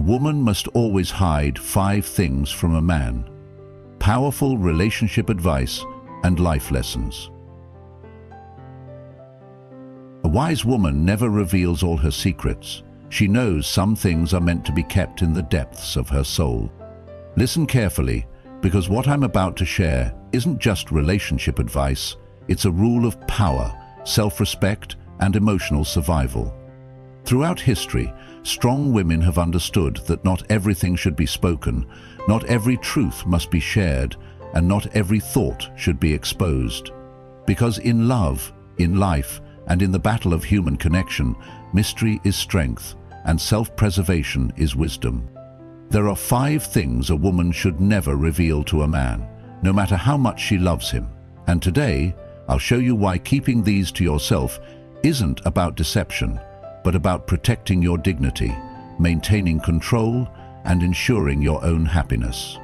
woman must always hide 5 things from a man. Powerful relationship advice and life lessons. A wise woman never reveals all her secrets. She knows some things are meant to be kept in the depths of her soul. Listen carefully, because what I'm about to share isn't just relationship advice, it's a rule of power, self-respect, and emotional survival. Throughout history, strong women have understood that not everything should be spoken, not every truth must be shared, and not every thought should be exposed. Because in love, in life, and in the battle of human connection, mystery is strength, and self-preservation is wisdom. There are 5 things a woman should never reveal to a man, no matter how much she loves him. And today, I'll show you why keeping these to yourself isn't about deception, but about protecting your dignity, maintaining control, and ensuring your own happiness.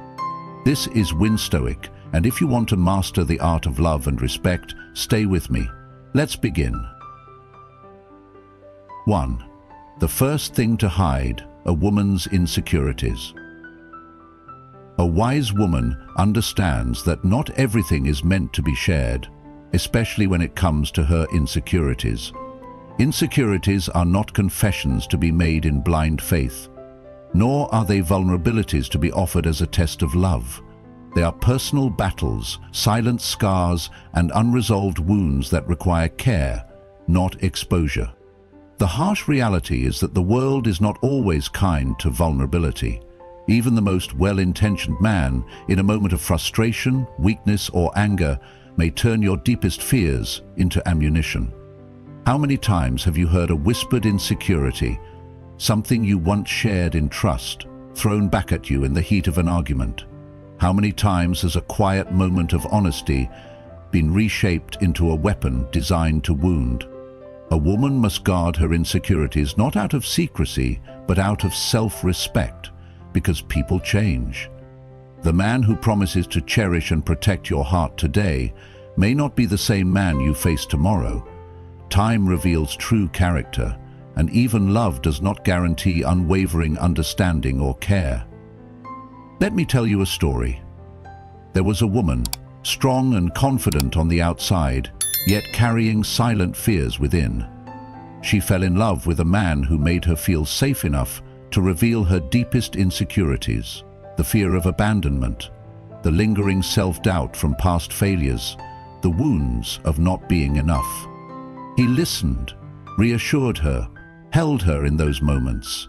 This is Stoic, and if you want to master the art of love and respect, stay with me. Let's begin. 1. The first thing to hide: a woman's insecurities. A wise woman understands that not everything is meant to be shared, especially when it comes to her insecurities. Insecurities are not confessions to be made in blind faith, nor are they vulnerabilities to be offered as a test of love. They are personal battles, silent scars, and unresolved wounds that require care, not exposure. The harsh reality is that the world is not always kind to vulnerability. Even the most well-intentioned man, in a moment of frustration, weakness, or anger, may turn your deepest fears into ammunition. How many times have you heard a whispered insecurity, something you once shared in trust, thrown back at you in the heat of an argument? How many times has a quiet moment of honesty been reshaped into a weapon designed to wound? A woman must guard her insecurities not out of secrecy, but out of self-respect, because people change. The man who promises to cherish and protect your heart today may not be the same man you face tomorrow. Time reveals true character, and even love does not guarantee unwavering understanding or care. Let me tell you a story. There was a woman, strong and confident on the outside, yet carrying silent fears within. She fell in love with a man who made her feel safe enough to reveal her deepest insecurities: the fear of abandonment, the lingering self-doubt from past failures, the wounds of not being enough. He listened, reassured her, held her in those moments.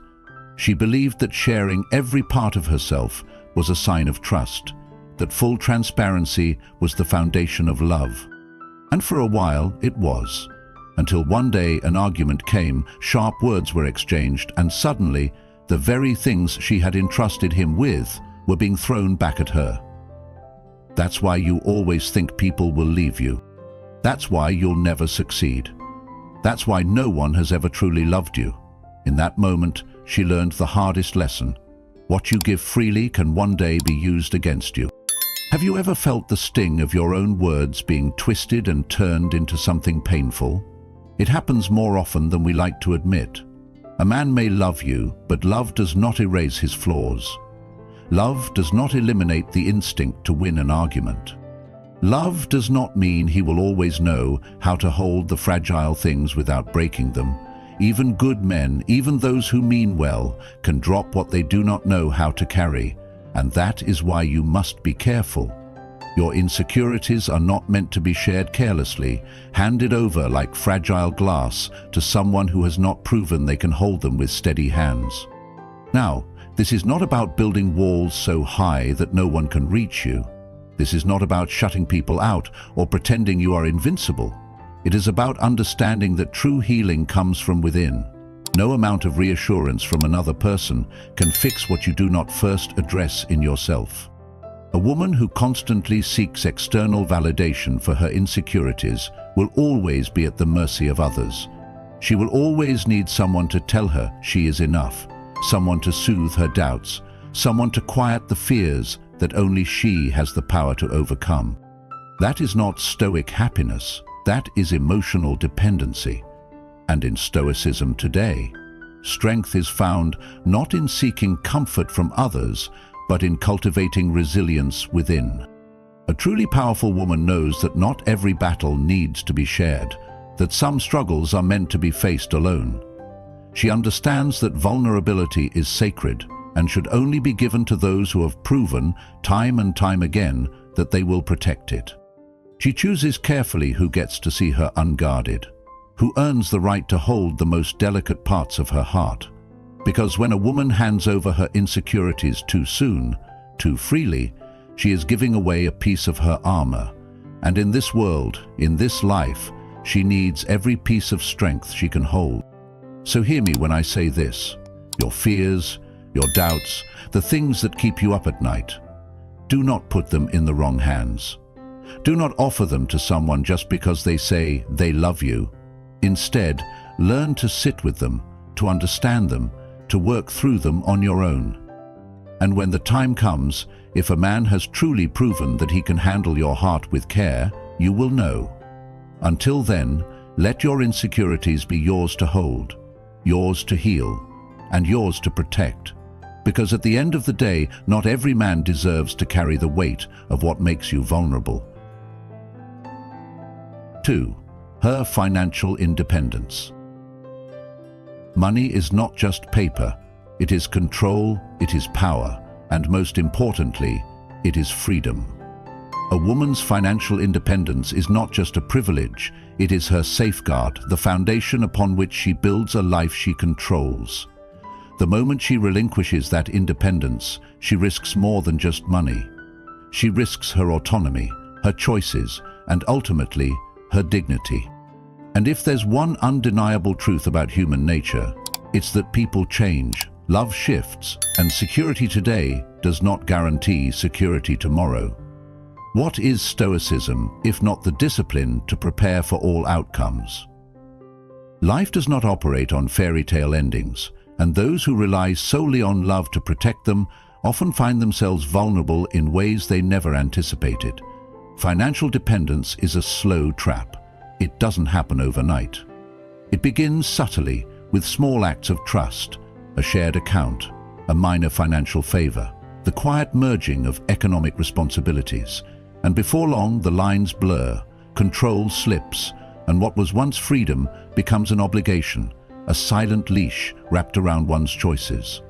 She believed that sharing every part of herself was a sign of trust, that full transparency was the foundation of love. And for a while it was, until one day an argument came, sharp words were exchanged, and suddenly the very things she had entrusted him with were being thrown back at her. That's why you always think people will leave you. That's why you'll never succeed. That's why no one has ever truly loved you. In that moment, she learned the hardest lesson. What you give freely can one day be used against you. Have you ever felt the sting of your own words being twisted and turned into something painful? It happens more often than we like to admit. A man may love you, but love does not erase his flaws. Love does not eliminate the instinct to win an argument. Love does not mean he will always know how to hold the fragile things without breaking them. Even good men, even those who mean well, can drop what they do not know how to carry, and that is why you must be careful. Your insecurities are not meant to be shared carelessly, handed over like fragile glass to someone who has not proven they can hold them with steady hands. Now, this is not about building walls so high that no one can reach you. This is not about shutting people out or pretending you are invincible. It is about understanding that true healing comes from within. No amount of reassurance from another person can fix what you do not first address in yourself. A woman who constantly seeks external validation for her insecurities will always be at the mercy of others. She will always need someone to tell her she is enough, someone to soothe her doubts, someone to quiet the fears that only she has the power to overcome. That is not stoic happiness, that is emotional dependency. And in Stoicism today, strength is found not in seeking comfort from others, but in cultivating resilience within. A truly powerful woman knows that not every battle needs to be shared, that some struggles are meant to be faced alone. She understands that vulnerability is sacred and should only be given to those who have proven, time and time again, that they will protect it. She chooses carefully who gets to see her unguarded, who earns the right to hold the most delicate parts of her heart. Because when a woman hands over her insecurities too soon, too freely, she is giving away a piece of her armor. And in this world, in this life, she needs every piece of strength she can hold. So hear me when I say this: your fears, your doubts, the things that keep you up at night, do not put them in the wrong hands. Do not offer them to someone just because they say they love you. Instead, learn to sit with them, to understand them, to work through them on your own. And when the time comes, if a man has truly proven that he can handle your heart with care, you will know. Until then, let your insecurities be yours to hold, yours to heal, and yours to protect. Because at the end of the day, not every man deserves to carry the weight of what makes you vulnerable. 2. Her financial independence. Money is not just paper. It is control, it is power, and most importantly, it is freedom. A woman's financial independence is not just a privilege, it is her safeguard, the foundation upon which she builds a life she controls. The moment she relinquishes that independence, she risks more than just money. She risks her autonomy, her choices, and ultimately, her dignity. And if there's one undeniable truth about human nature, it's that people change, love shifts, and security today does not guarantee security tomorrow. What is Stoicism, if not the discipline to prepare for all outcomes? Life does not operate on fairy tale endings, and those who rely solely on love to protect them often find themselves vulnerable in ways they never anticipated. Financial dependence is a slow trap. It doesn't happen overnight. It begins subtly, with small acts of trust, a shared account, a minor financial favor, the quiet merging of economic responsibilities. And before long, the lines blur, control slips, and what was once freedom becomes an obligation, a silent leash wrapped around one's choices.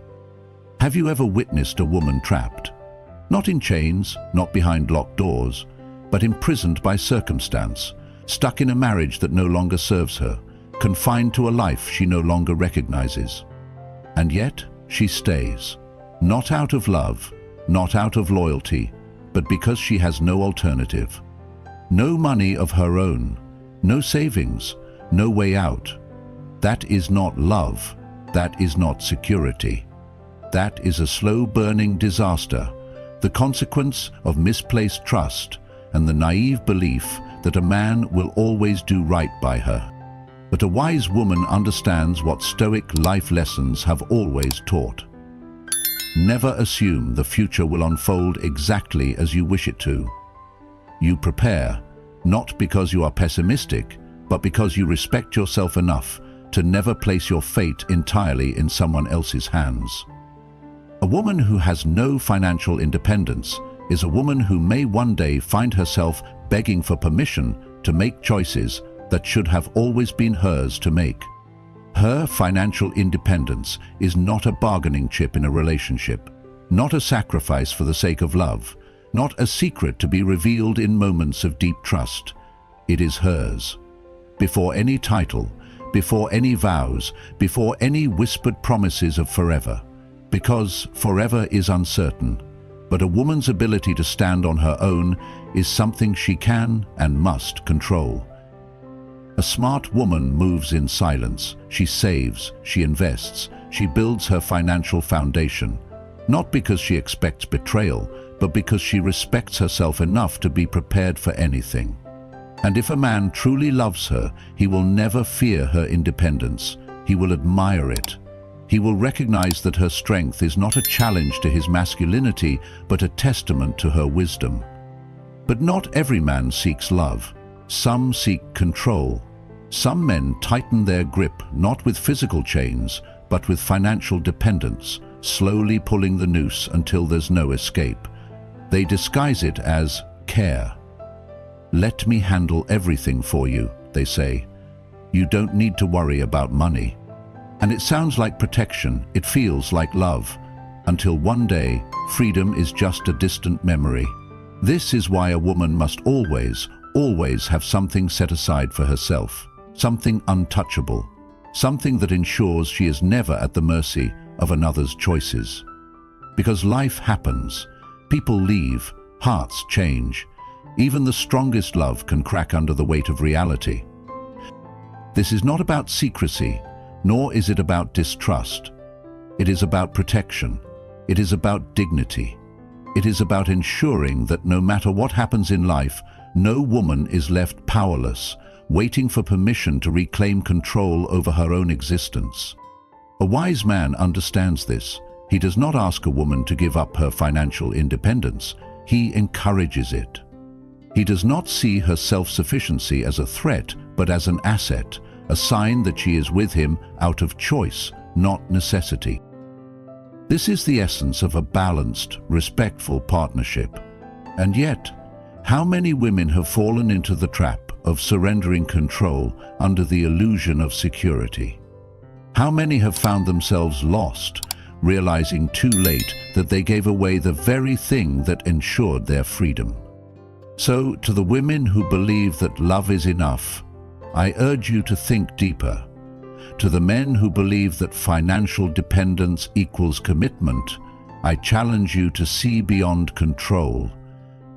Have you ever witnessed a woman trapped? Not in chains, not behind locked doors, but imprisoned by circumstance, stuck in a marriage that no longer serves her, confined to a life she no longer recognizes. And yet, she stays. Not out of love, not out of loyalty, but because she has no alternative. No money of her own, no savings, no way out. That is not love. That is not security. That is a slow-burning disaster, the consequence of misplaced trust and the naive belief that a man will always do right by her. But a wise woman understands what Stoic life lessons have always taught. Never assume the future will unfold exactly as you wish it to. You prepare, not because you are pessimistic, but because you respect yourself enough to never place your fate entirely in someone else's hands. A woman who has no financial independence is a woman who may one day find herself begging for permission to make choices that should have always been hers to make. Her financial independence is not a bargaining chip in a relationship, not a sacrifice for the sake of love, not a secret to be revealed in moments of deep trust. It is hers. Before any title, before any vows, before any whispered promises of forever. Because forever is uncertain, but a woman's ability to stand on her own is something she can and must control. A smart woman moves in silence. She saves, she invests, she builds her financial foundation, not because she expects betrayal, but because she respects herself enough to be prepared for anything. And if a man truly loves her, he will never fear her independence. He will admire it. He will recognize that her strength is not a challenge to his masculinity, but a testament to her wisdom. But not every man seeks love. Some seek control. Some men tighten their grip not with physical chains, but with financial dependence, slowly pulling the noose until there's no escape. They disguise it as care. "Let me handle everything for you," they say. "You don't need to worry about money." And it sounds like protection, it feels like love, until one day, freedom is just a distant memory. This is why a woman must always have something set aside for herself, something untouchable, something that ensures she is never at the mercy of another's choices. Because life happens, people leave, hearts change. Even the strongest love can crack under the weight of reality. This is not about secrecy, nor is it about distrust. It is about protection. It is about dignity. It is about ensuring that no matter what happens in life, no woman is left powerless, waiting for permission to reclaim control over her own existence. A wise man understands this. He does not ask a woman to give up her financial independence. He encourages it. He does not see her self-sufficiency as a threat, but as an asset, a sign that she is with him out of choice, not necessity. This is the essence of a balanced, respectful partnership. And yet, how many women have fallen into the trap of surrendering control under the illusion of security? How many have found themselves lost, realizing too late that they gave away the very thing that ensured their freedom? So, to the women who believe that love is enough, I urge you to think deeper. To the men who believe that financial dependence equals commitment, I challenge you to see beyond control.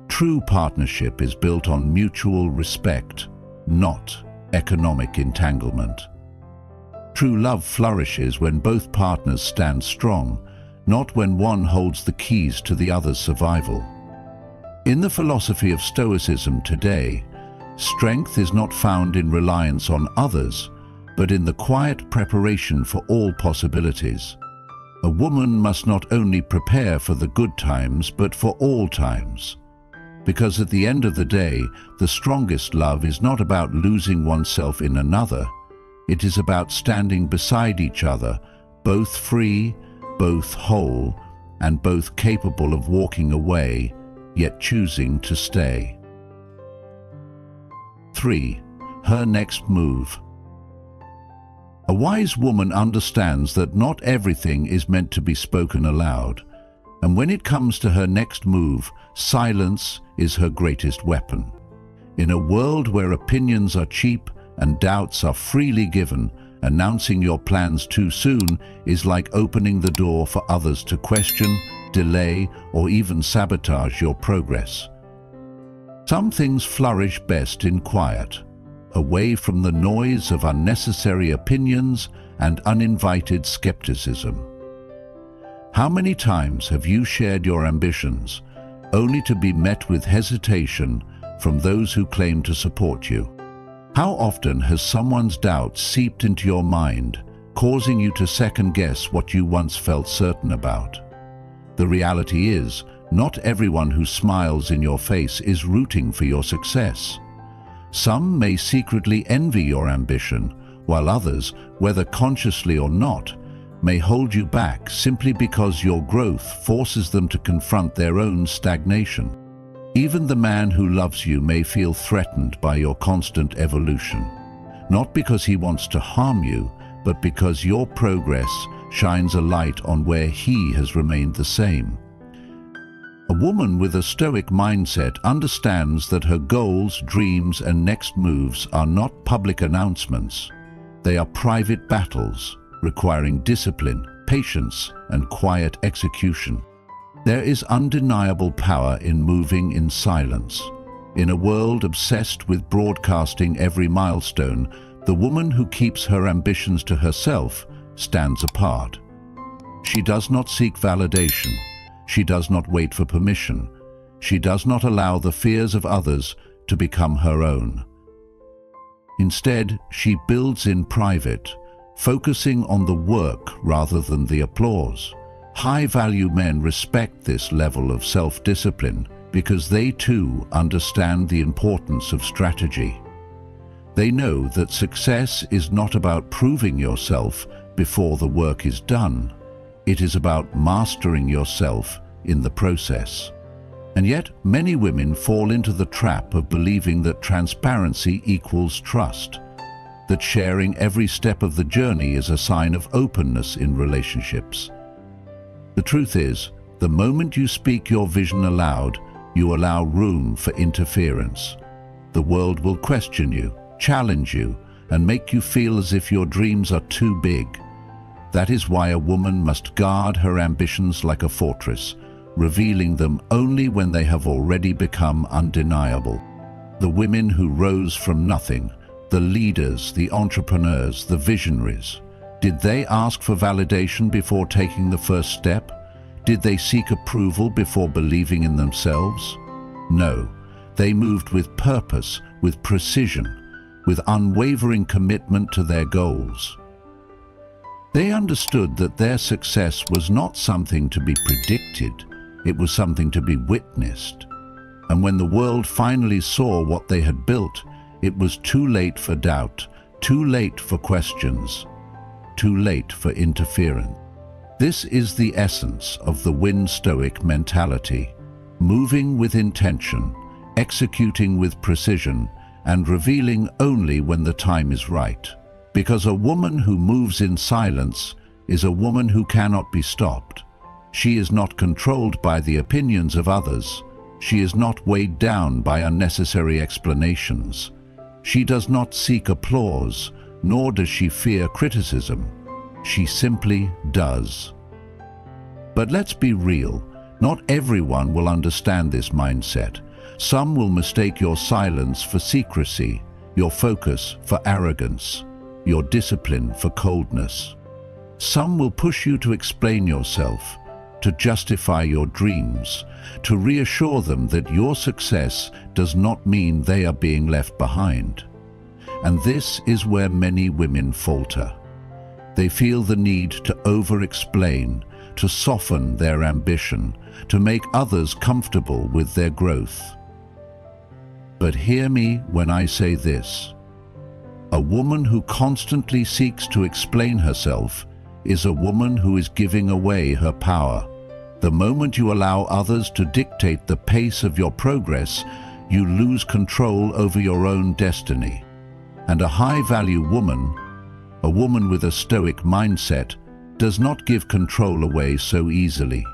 True partnership is built on mutual respect, not economic entanglement. True love flourishes when both partners stand strong, not when one holds the keys to the other's survival. In the philosophy of Stoicism today, strength is not found in reliance on others, but in the quiet preparation for all possibilities. A woman must not only prepare for the good times, but for all times. Because at the end of the day, the strongest love is not about losing oneself in another. It is about standing beside each other, both free, both whole, and both capable of walking away, yet choosing to stay. 3. Her next move. A wise woman understands that not everything is meant to be spoken aloud, and when it comes to her next move, silence is her greatest weapon. In a world where opinions are cheap and doubts are freely given, announcing your plans too soon is like opening the door for others to question, delay, or even sabotage your progress. Some things flourish best in quiet, away from the noise of unnecessary opinions and uninvited skepticism. How many times have you shared your ambitions, only to be met with hesitation from those who claim to support you? How often has someone's doubt seeped into your mind, causing you to second-guess what you once felt certain about? The reality is, not everyone who smiles in your face is rooting for your success. Some may secretly envy your ambition, while others, whether consciously or not, may hold you back simply because your growth forces them to confront their own stagnation. Even the man who loves you may feel threatened by your constant evolution, not because he wants to harm you, but because your progress shines a light on where he has remained the same. A woman with a stoic mindset understands that her goals, dreams, and next moves are not public announcements. They are private battles, requiring discipline, patience, and quiet execution. There is undeniable power in moving in silence. In a world obsessed with broadcasting every milestone, the woman who keeps her ambitions to herself stands apart. She does not seek validation. She does not wait for permission. She does not allow the fears of others to become her own. Instead, she builds in private, focusing on the work rather than the applause. High-value men respect this level of self-discipline because they too understand the importance of strategy. They know that success is not about proving yourself, before the work is done. It is about mastering yourself in the process. And yet, many women fall into the trap of believing that transparency equals trust, that sharing every step of the journey is a sign of openness in relationships. The truth is, the moment you speak your vision aloud, you allow room for interference. The world will question you, challenge you, and make you feel as if your dreams are too big. That is why a woman must guard her ambitions like a fortress, revealing them only when they have already become undeniable. The women who rose from nothing, the leaders, the entrepreneurs, the visionaries, did they ask for validation before taking the first step? Did they seek approval before believing in themselves? No, they moved with purpose, with precision, with unwavering commitment to their goals. They understood that their success was not something to be predicted, it was something to be witnessed. And when the world finally saw what they had built, it was too late for doubt, too late for questions, too late for interference. This is the essence of the Win Stoic mentality, moving with intention, executing with precision, and revealing only when the time is right. Because a woman who moves in silence is a woman who cannot be stopped. She is not controlled by the opinions of others. She is not weighed down by unnecessary explanations. She does not seek applause, nor does she fear criticism. She simply does. But let's be real, not everyone will understand this mindset. Some will mistake your silence for secrecy, your focus for arrogance, your discipline for coldness. Some will push you to explain yourself, to justify your dreams, to reassure them that your success does not mean they are being left behind. And this is where many women falter. They feel the need to over-explain, to soften their ambition, to make others comfortable with their growth. But hear me when I say this. A woman who constantly seeks to explain herself is a woman who is giving away her power. The moment you allow others to dictate the pace of your progress, you lose control over your own destiny. And a high-value woman, a woman with a stoic mindset, does not give control away so easily.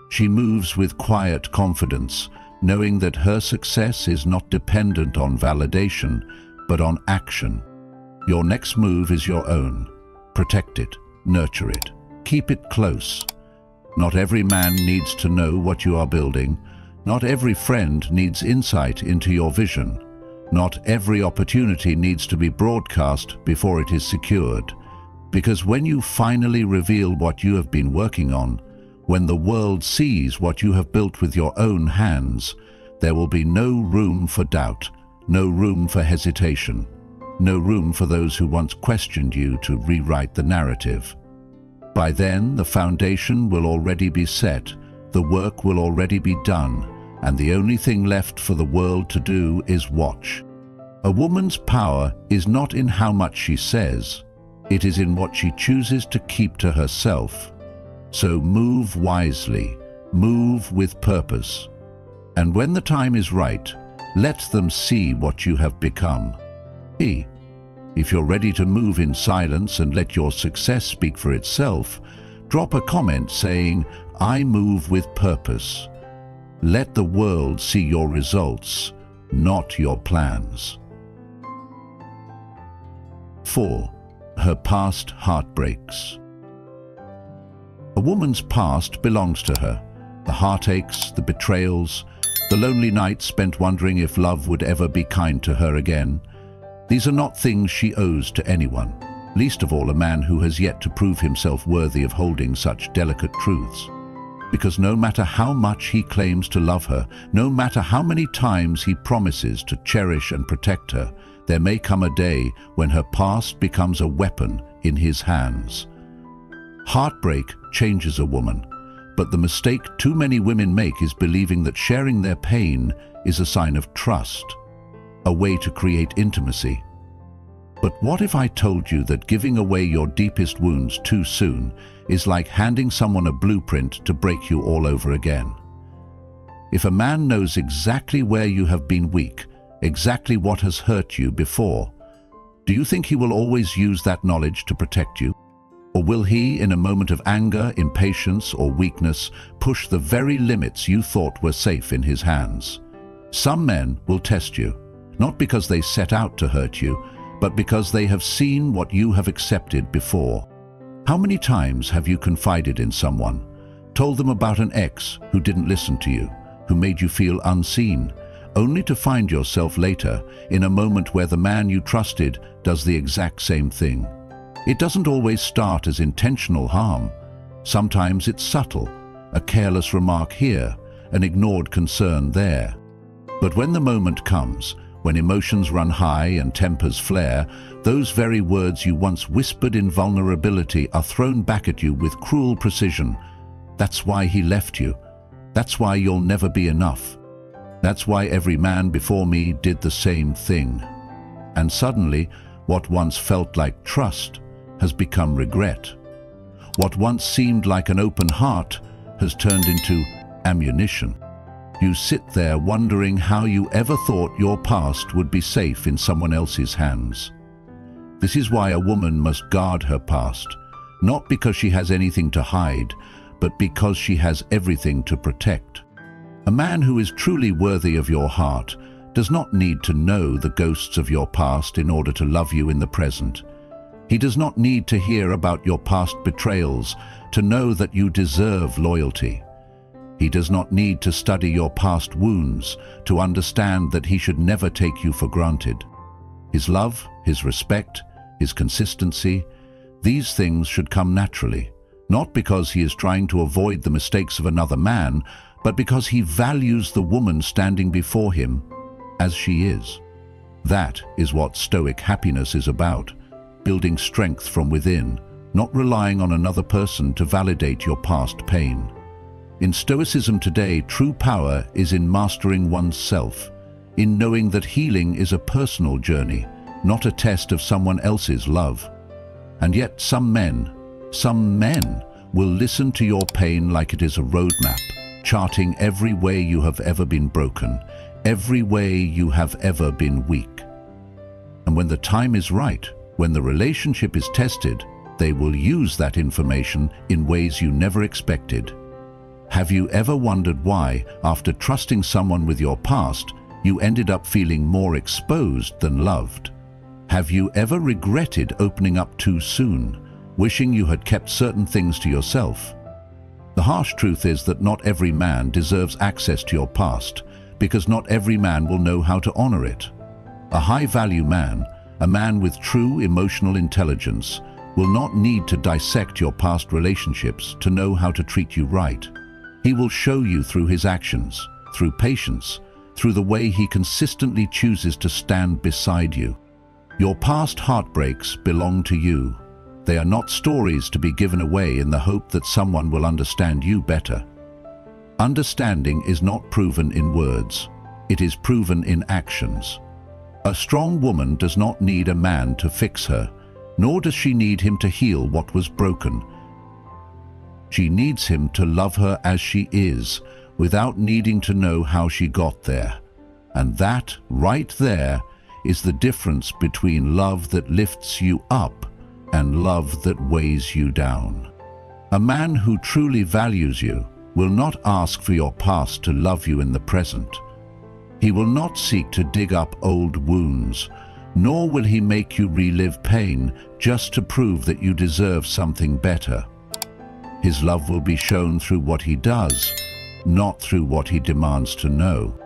She moves with quiet confidence, knowing that her success is not dependent on validation, but on action. Your next move is your own. Protect it, nurture it, keep it close. Not every man needs to know what you are building. Not every friend needs insight into your vision. Not every opportunity needs to be broadcast before it is secured. Because when you finally reveal what you have been working on, when the world sees what you have built with your own hands, there will be no room for doubt, no room for hesitation, no room for those who once questioned you to rewrite the narrative. By then, the foundation will already be set, the work will already be done, and the only thing left for the world to do is watch. A woman's power is not in how much she says, it is in what she chooses to keep to herself. So move wisely, move with purpose. And when the time is right, let them see what you have become. If you're ready to move in silence and let your success speak for itself, drop a comment saying, "I move with purpose." Let the world see your results, not your plans. 4. Her past heartbreaks. A woman's past belongs to her. The heartaches, the betrayals, the lonely nights spent wondering if love would ever be kind to her again. These are not things she owes to anyone, least of all a man who has yet to prove himself worthy of holding such delicate truths. Because no matter how much he claims to love her, no matter how many times he promises to cherish and protect her, there may come a day when her past becomes a weapon in his hands. Heartbreak changes a woman, but the mistake too many women make is believing that sharing their pain is a sign of trust, a way to create intimacy. But what if I told you that giving away your deepest wounds too soon is like handing someone a blueprint to break you all over again? If a man knows exactly where you have been weak, exactly what has hurt you before, do you think he will always use that knowledge to protect you? Or will he, in a moment of anger, impatience, or weakness, push the very limits you thought were safe in his hands? Some men will test you, not because they set out to hurt you, but because they have seen what you have accepted before. How many times have you confided in someone, told them about an ex who didn't listen to you, who made you feel unseen, only to find yourself later in a moment where the man you trusted does the exact same thing? It doesn't always start as intentional harm. Sometimes it's subtle, a careless remark here, an ignored concern there. But when the moment comes, when emotions run high and tempers flare, those very words you once whispered in vulnerability are thrown back at you with cruel precision. That's why he left you. That's why you'll never be enough. That's why every man before me did the same thing. And suddenly, what once felt like trust has become regret. What once seemed like an open heart has turned into ammunition. You sit there wondering how you ever thought your past would be safe in someone else's hands. This is why a woman must guard her past, not because she has anything to hide, but because she has everything to protect. A man who is truly worthy of your heart does not need to know the ghosts of your past in order to love you in the present. He does not need to hear about your past betrayals to know that you deserve loyalty. He does not need to study your past wounds to understand that he should never take you for granted. His love, his respect, his consistency, these things should come naturally, not because he is trying to avoid the mistakes of another man, but because he values the woman standing before him as she is. That is what stoic happiness is about, building strength from within, not relying on another person to validate your past pain. In Stoicism today, true power is in mastering one's self, in knowing that healing is a personal journey, not a test of someone else's love. And yet some men will listen to your pain like it is a roadmap, charting every way you have ever been broken, every way you have ever been weak. And when the time is right, when the relationship is tested, they will use that information in ways you never expected. Have you ever wondered why, after trusting someone with your past, you ended up feeling more exposed than loved? Have you ever regretted opening up too soon, wishing you had kept certain things to yourself? The harsh truth is that not every man deserves access to your past, because not every man will know how to honor it. A high-value man, a man with true emotional intelligence, will not need to dissect your past relationships to know how to treat you right. He will show you through his actions, through patience, through the way he consistently chooses to stand beside you. Your past heartbreaks belong to you. They are not stories to be given away in the hope that someone will understand you better. Understanding is not proven in words. It is proven in actions. A strong woman does not need a man to fix her, nor does she need him to heal what was broken. She needs him to love her as she is, without needing to know how she got there. And that, right there, is the difference between love that lifts you up and love that weighs you down. A man who truly values you will not ask for your past to love you in the present. He will not seek to dig up old wounds, nor will he make you relive pain just to prove that you deserve something better. His love will be shown through what he does, not through what he demands to know.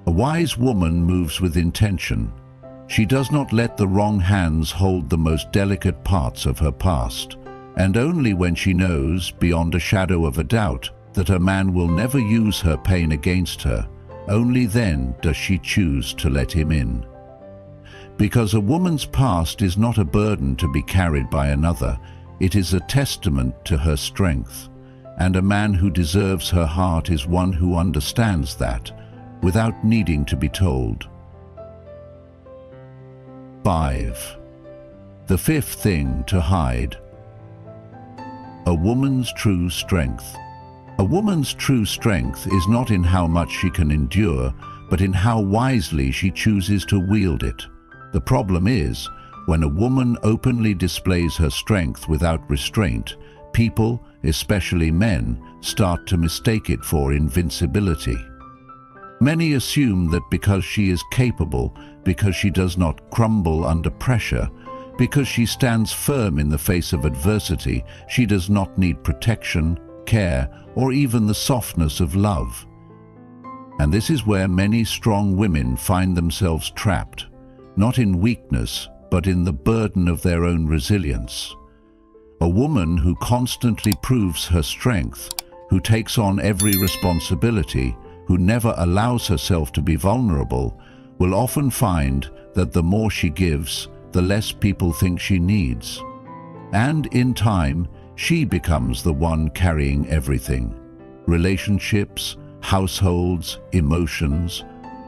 A wise woman moves with intention. She does not let the wrong hands hold the most delicate parts of her past, and only when she knows, beyond a shadow of a doubt, that her man will never use her pain against her, only then does she choose to let him in. Because a woman's past is not a burden to be carried by another, it is a testament to her strength, and a man who deserves her heart is one who understands that, without needing to be told. 5. The fifth thing to hide. A woman's true strength. A woman's true strength is not in how much she can endure, but in how wisely she chooses to wield it. The problem is, when a woman openly displays her strength without restraint, people, especially men, start to mistake it for invincibility. Many assume that because she is capable, because she does not crumble under pressure, because she stands firm in the face of adversity, she does not need protection, care, or even the softness of love. And this is where many strong women find themselves trapped, not in weakness, but in the burden of their own resilience. A woman who constantly proves her strength, who takes on every responsibility, who never allows herself to be vulnerable, will often find that the more she gives, the less people think she needs. And in time, she becomes the one carrying everything: relationships, households, emotions,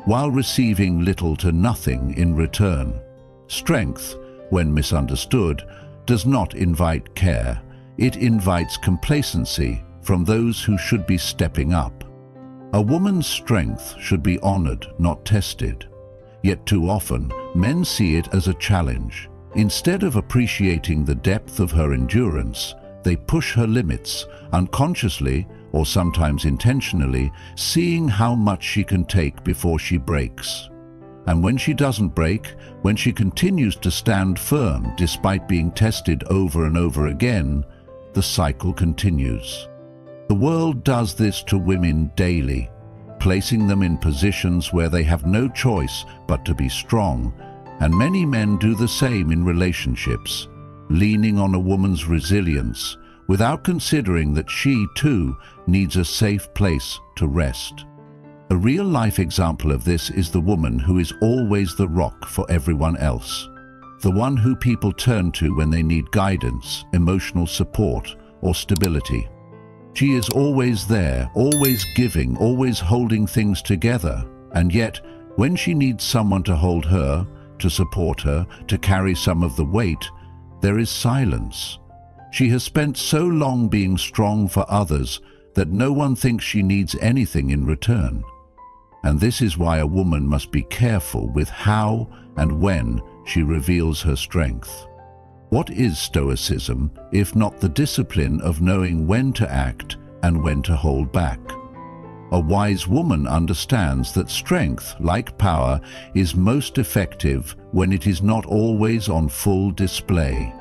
while receiving little to nothing in return. Strength, when misunderstood, does not invite care. It invites complacency from those who should be stepping up. A woman's strength should be honored, not tested. Yet too often, men see it as a challenge. Instead of appreciating the depth of her endurance, they push her limits, unconsciously or sometimes intentionally, seeing how much she can take before she breaks. And when she doesn't break, when she continues to stand firm despite being tested over and over again, the cycle continues. The world does this to women daily, placing them in positions where they have no choice but to be strong, and many men do the same in relationships, leaning on a woman's resilience without considering that she, too, needs a safe place to rest. A real-life example of this is the woman who is always the rock for everyone else, the one who people turn to when they need guidance, emotional support, or stability. She is always there, always giving, always holding things together, and yet, when she needs someone to hold her, to support her, to carry some of the weight, there is silence. She has spent so long being strong for others that no one thinks she needs anything in return. And this is why a woman must be careful with how and when she reveals her strength. What is Stoicism, if not the discipline of knowing when to act and when to hold back? A wise woman understands that strength, like power, is most effective when it is not always on full display.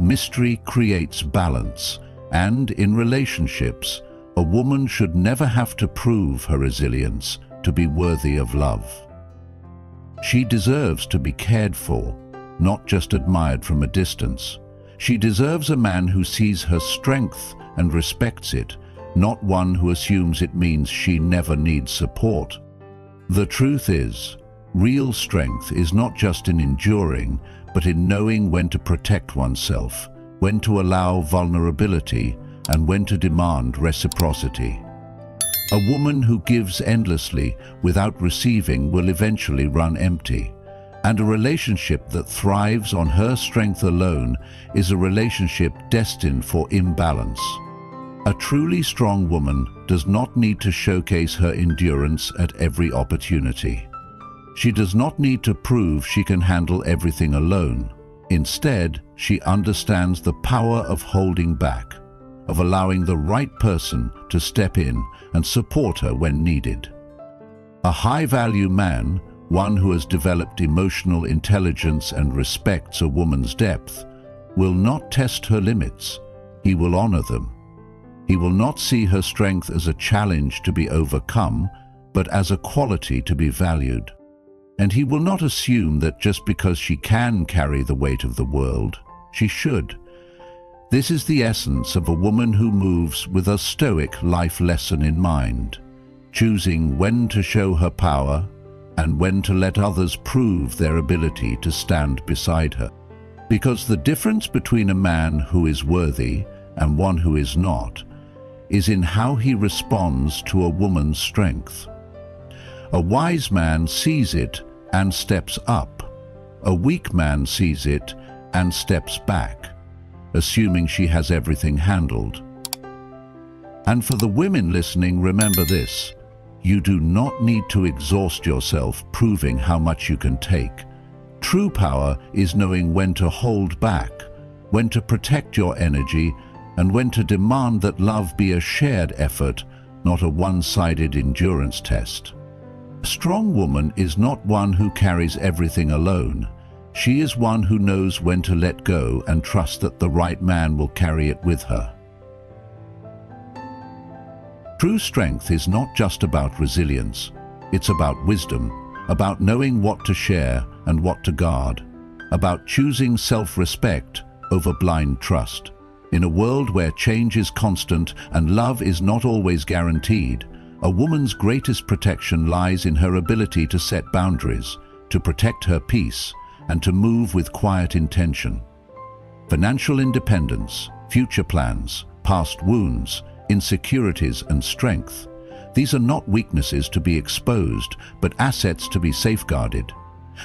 Mystery creates balance, and in relationships, a woman should never have to prove her resilience to be worthy of love. She deserves to be cared for, not just admired from a distance. She deserves a man who sees her strength and respects it, not one who assumes it means she never needs support. The truth is, real strength is not just in enduring, but in knowing when to protect oneself, when to allow vulnerability, and when to demand reciprocity. A woman who gives endlessly without receiving will eventually run empty, and a relationship that thrives on her strength alone is a relationship destined for imbalance. A truly strong woman does not need to showcase her endurance at every opportunity. She does not need to prove she can handle everything alone. Instead, she understands the power of holding back, of allowing the right person to step in and support her when needed. A high-value man, one who has developed emotional intelligence and respects a woman's depth, will not test her limits. He will honor them. He will not see her strength as a challenge to be overcome, but as a quality to be valued. And he will not assume that just because she can carry the weight of the world, she should. This is the essence of a woman who moves with a stoic life lesson in mind, choosing when to show her power and when to let others prove their ability to stand beside her. Because the difference between a man who is worthy and one who is not is in how he responds to a woman's strength. A wise man sees it and steps up. A weak man sees it and steps back, assuming she has everything handled. And for the women listening, remember this: you do not need to exhaust yourself proving how much you can take. True power is knowing when to hold back, when to protect your energy, and when to demand that love be a shared effort, not a one-sided endurance test. A strong woman is not one who carries everything alone. She is one who knows when to let go and trust that the right man will carry it with her. True strength is not just about resilience. It's about wisdom, about knowing what to share and what to guard, about choosing self-respect over blind trust. In a world where change is constant and love is not always guaranteed, a woman's greatest protection lies in her ability to set boundaries, to protect her peace, and to move with quiet intention. Financial independence, future plans, past wounds, insecurities, and strength. These are not weaknesses to be exposed, but assets to be safeguarded.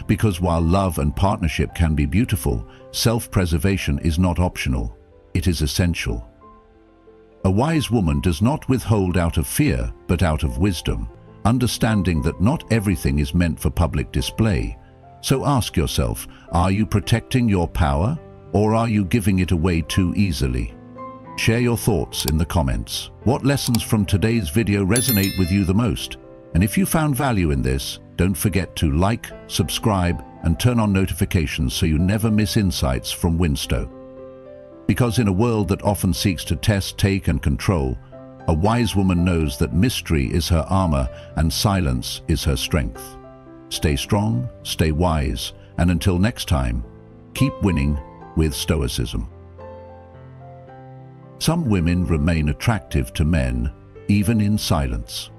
Because while love and partnership can be beautiful, self-preservation is not optional. It is essential. A wise woman does not withhold out of fear, but out of wisdom, understanding that not everything is meant for public display. So ask yourself, are you protecting your power, or are you giving it away too easily? Share your thoughts in the comments. What lessons from today's video resonate with you the most? And if you found value in this, don't forget to like, subscribe, and turn on notifications so you never miss insights from Stoic. Because in a world that often seeks to test, take, and control, a wise woman knows that mystery is her armor and silence is her strength. Stay strong, stay wise, and until next time, keep winning with Stoicism. Some women remain attractive to men, even in silence.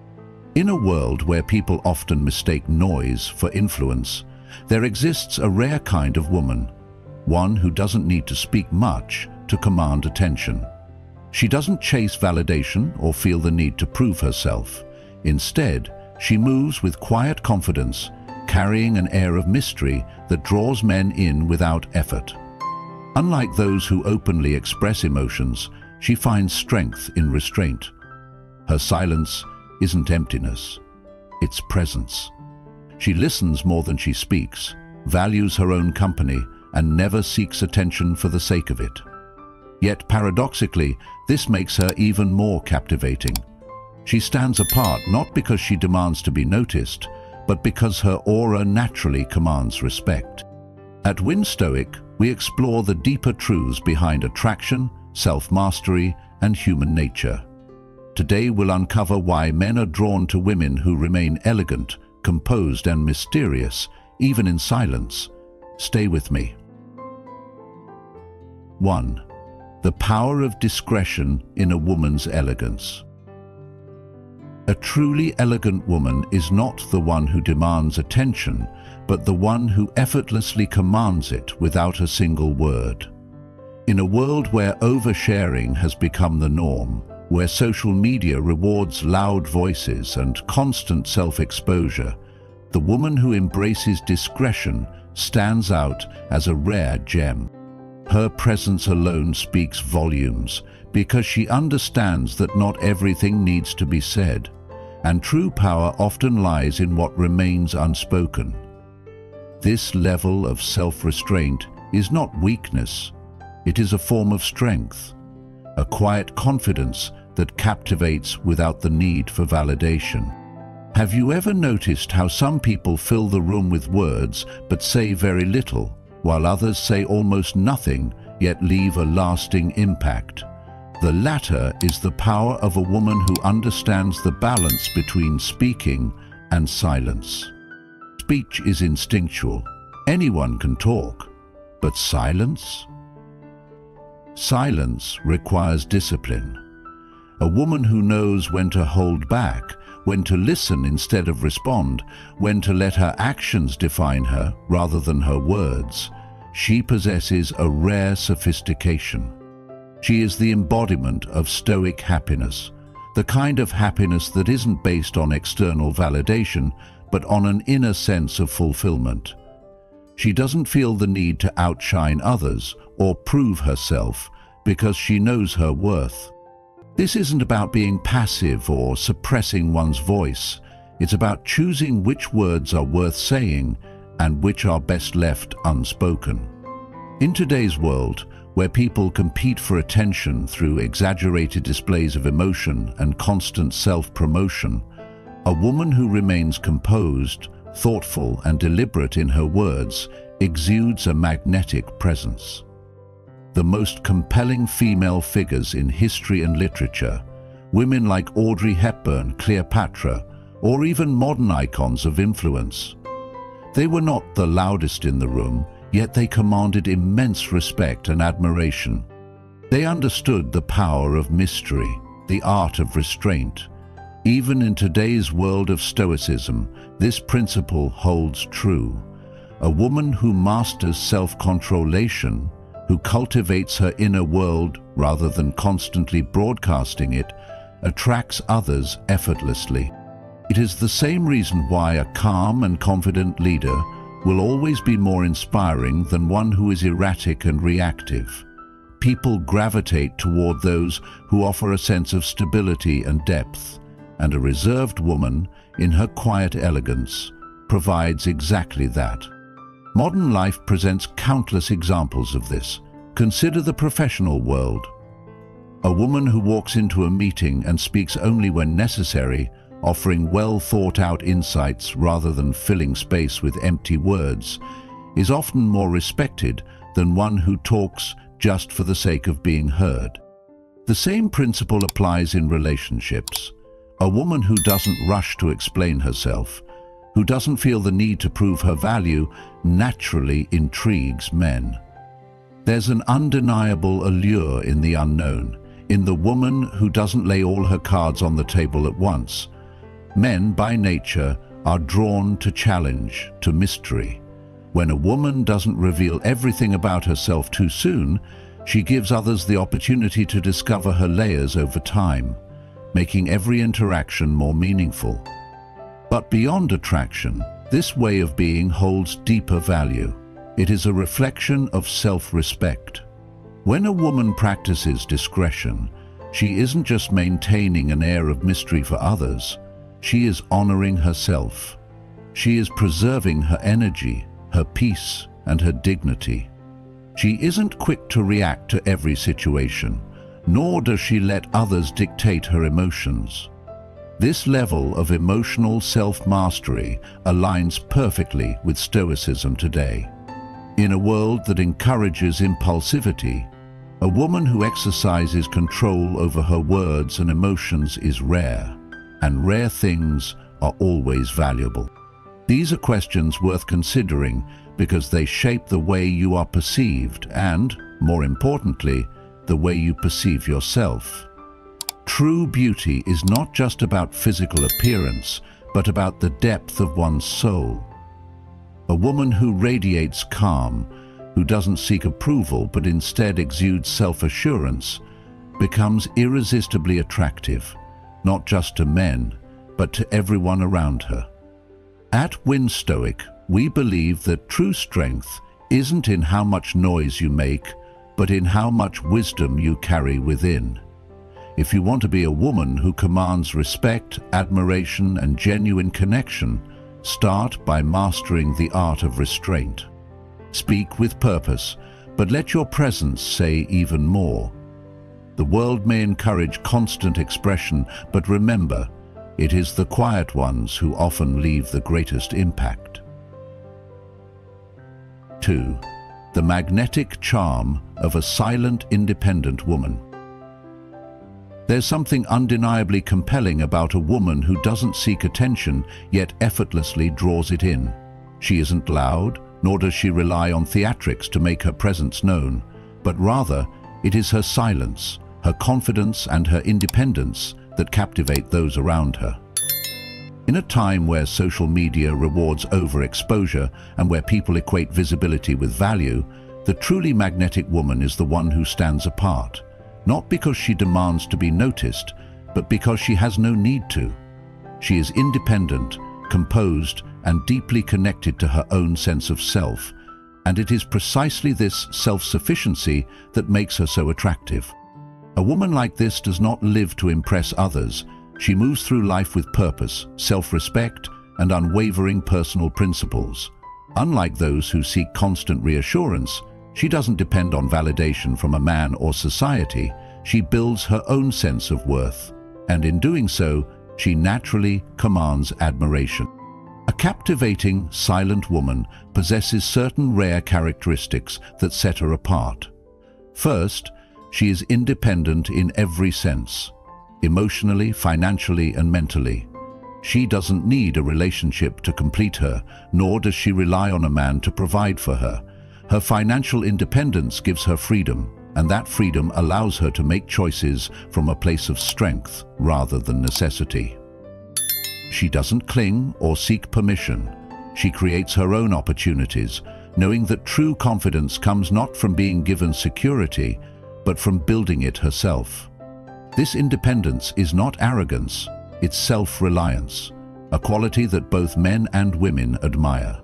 In a world where people often mistake noise for influence, there exists a rare kind of woman, one who doesn't need to speak much to command attention. She doesn't chase validation or feel the need to prove herself. Instead, she moves with quiet confidence, carrying an air of mystery that draws men in without effort. Unlike those who openly express emotions, she finds strength in restraint. Her silence isn't emptiness, it's presence. She listens more than she speaks, values her own company, and never seeks attention for the sake of it. Yet paradoxically, this makes her even more captivating. She stands apart not because she demands to be noticed, but because her aura naturally commands respect. At Stoic, we explore the deeper truths behind attraction, self-mastery, and human nature. Today we'll uncover why men are drawn to women who remain elegant, composed, and mysterious, even in silence. Stay with me. 1. The power of discretion in a woman's elegance. A truly elegant woman is not the one who demands attention, but the one who effortlessly commands it without a single word. In a world where oversharing has become the norm, where social media rewards loud voices and constant self-exposure, the woman who embraces discretion stands out as a rare gem. Her presence alone speaks volumes because she understands that not everything needs to be said, and true power often lies in what remains unspoken. This level of self-restraint is not weakness, it is a form of strength, a quiet confidence that captivates without the need for validation. Have you ever noticed how some people fill the room with words but say very little, while others say almost nothing yet leave a lasting impact? The latter is the power of a woman who understands the balance between speaking and silence. Speech is instinctual. Anyone can talk. But silence? Silence requires discipline. A woman who knows when to hold back, when to listen instead of respond, when to let her actions define her rather than her words, she possesses a rare sophistication. She is the embodiment of stoic happiness, the kind of happiness that isn't based on external validation, but on an inner sense of fulfillment. She doesn't feel the need to outshine others or prove herself because she knows her worth. This isn't about being passive or suppressing one's voice. It's about choosing which words are worth saying and which are best left unspoken. In today's world, where people compete for attention through exaggerated displays of emotion and constant self-promotion, a woman who remains composed, thoughtful, and deliberate in her words exudes a magnetic presence. The most compelling female figures in history and literature, women like Audrey Hepburn, Cleopatra, or even modern icons of influence. They were not the loudest in the room, yet they commanded immense respect and admiration. They understood the power of mystery, the art of restraint. Even in today's world of Stoicism, this principle holds true. A woman who masters self-controlation, who cultivates her inner world rather than constantly broadcasting it, attracts others effortlessly. It is the same reason why a calm and confident leader will always be more inspiring than one who is erratic and reactive. People gravitate toward those who offer a sense of stability and depth, and a reserved woman, in her quiet elegance, provides exactly that. Modern life presents countless examples of this. Consider the professional world. A woman who walks into a meeting and speaks only when necessary, offering well-thought-out insights rather than filling space with empty words, is often more respected than one who talks just for the sake of being heard. The same principle applies in relationships. A woman who doesn't rush to explain herself, who doesn't feel the need to prove her value, naturally intrigues men. There's an undeniable allure in the unknown, in the woman who doesn't lay all her cards on the table at once. Men, by nature, are drawn to challenge, to mystery. When a woman doesn't reveal everything about herself too soon, she gives others the opportunity to discover her layers over time, making every interaction more meaningful. But beyond attraction, this way of being holds deeper value. It is a reflection of self-respect. When a woman practices discretion, she isn't just maintaining an air of mystery for others. She is honoring herself. She is preserving her energy, her peace, and her dignity. She isn't quick to react to every situation, nor does she let others dictate her emotions. This level of emotional self-mastery aligns perfectly with Stoicism today. In a world that encourages impulsivity, a woman who exercises control over her words and emotions is rare, and rare things are always valuable. These are questions worth considering because they shape the way you are perceived and, more importantly, the way you perceive yourself. True beauty is not just about physical appearance, but about the depth of one's soul. A woman who radiates calm, who doesn't seek approval but instead exudes self-assurance, becomes irresistibly attractive, not just to men, but to everyone around her. At Win Stoic, we believe that true strength isn't in how much noise you make, but in how much wisdom you carry within. If you want to be a woman who commands respect, admiration, and genuine connection, start by mastering the art of restraint. Speak with purpose, but let your presence say even more. The world may encourage constant expression, but remember, it is the quiet ones who often leave the greatest impact. 2. The magnetic charm of a silent, independent woman. There's something undeniably compelling about a woman who doesn't seek attention, yet effortlessly draws it in. She isn't loud, nor does she rely on theatrics to make her presence known, but rather, it is her silence, her confidence, and her independence that captivate those around her. In a time where social media rewards overexposure and where people equate visibility with value, the truly magnetic woman is the one who stands apart, not because she demands to be noticed, but because she has no need to. She is independent, composed, and deeply connected to her own sense of self, And it is precisely this self-sufficiency that makes her so attractive. A woman like this does not live to impress others. She moves through life with purpose, self-respect, and unwavering personal principles. Unlike those who seek constant reassurance, she doesn't depend on validation from a man or society. She builds her own sense of worth, and in doing so, she naturally commands admiration. A captivating, silent woman possesses certain rare characteristics that set her apart. First, she is independent in every sense, emotionally, financially, and mentally. She doesn't need a relationship to complete her, nor does she rely on a man to provide for her. Her financial independence gives her freedom, and that freedom allows her to make choices from a place of strength rather than necessity. She doesn't cling or seek permission. She creates her own opportunities, knowing that true confidence comes not from being given security, but from building it herself. This independence is not arrogance, it's self-reliance, a quality that both men and women admire.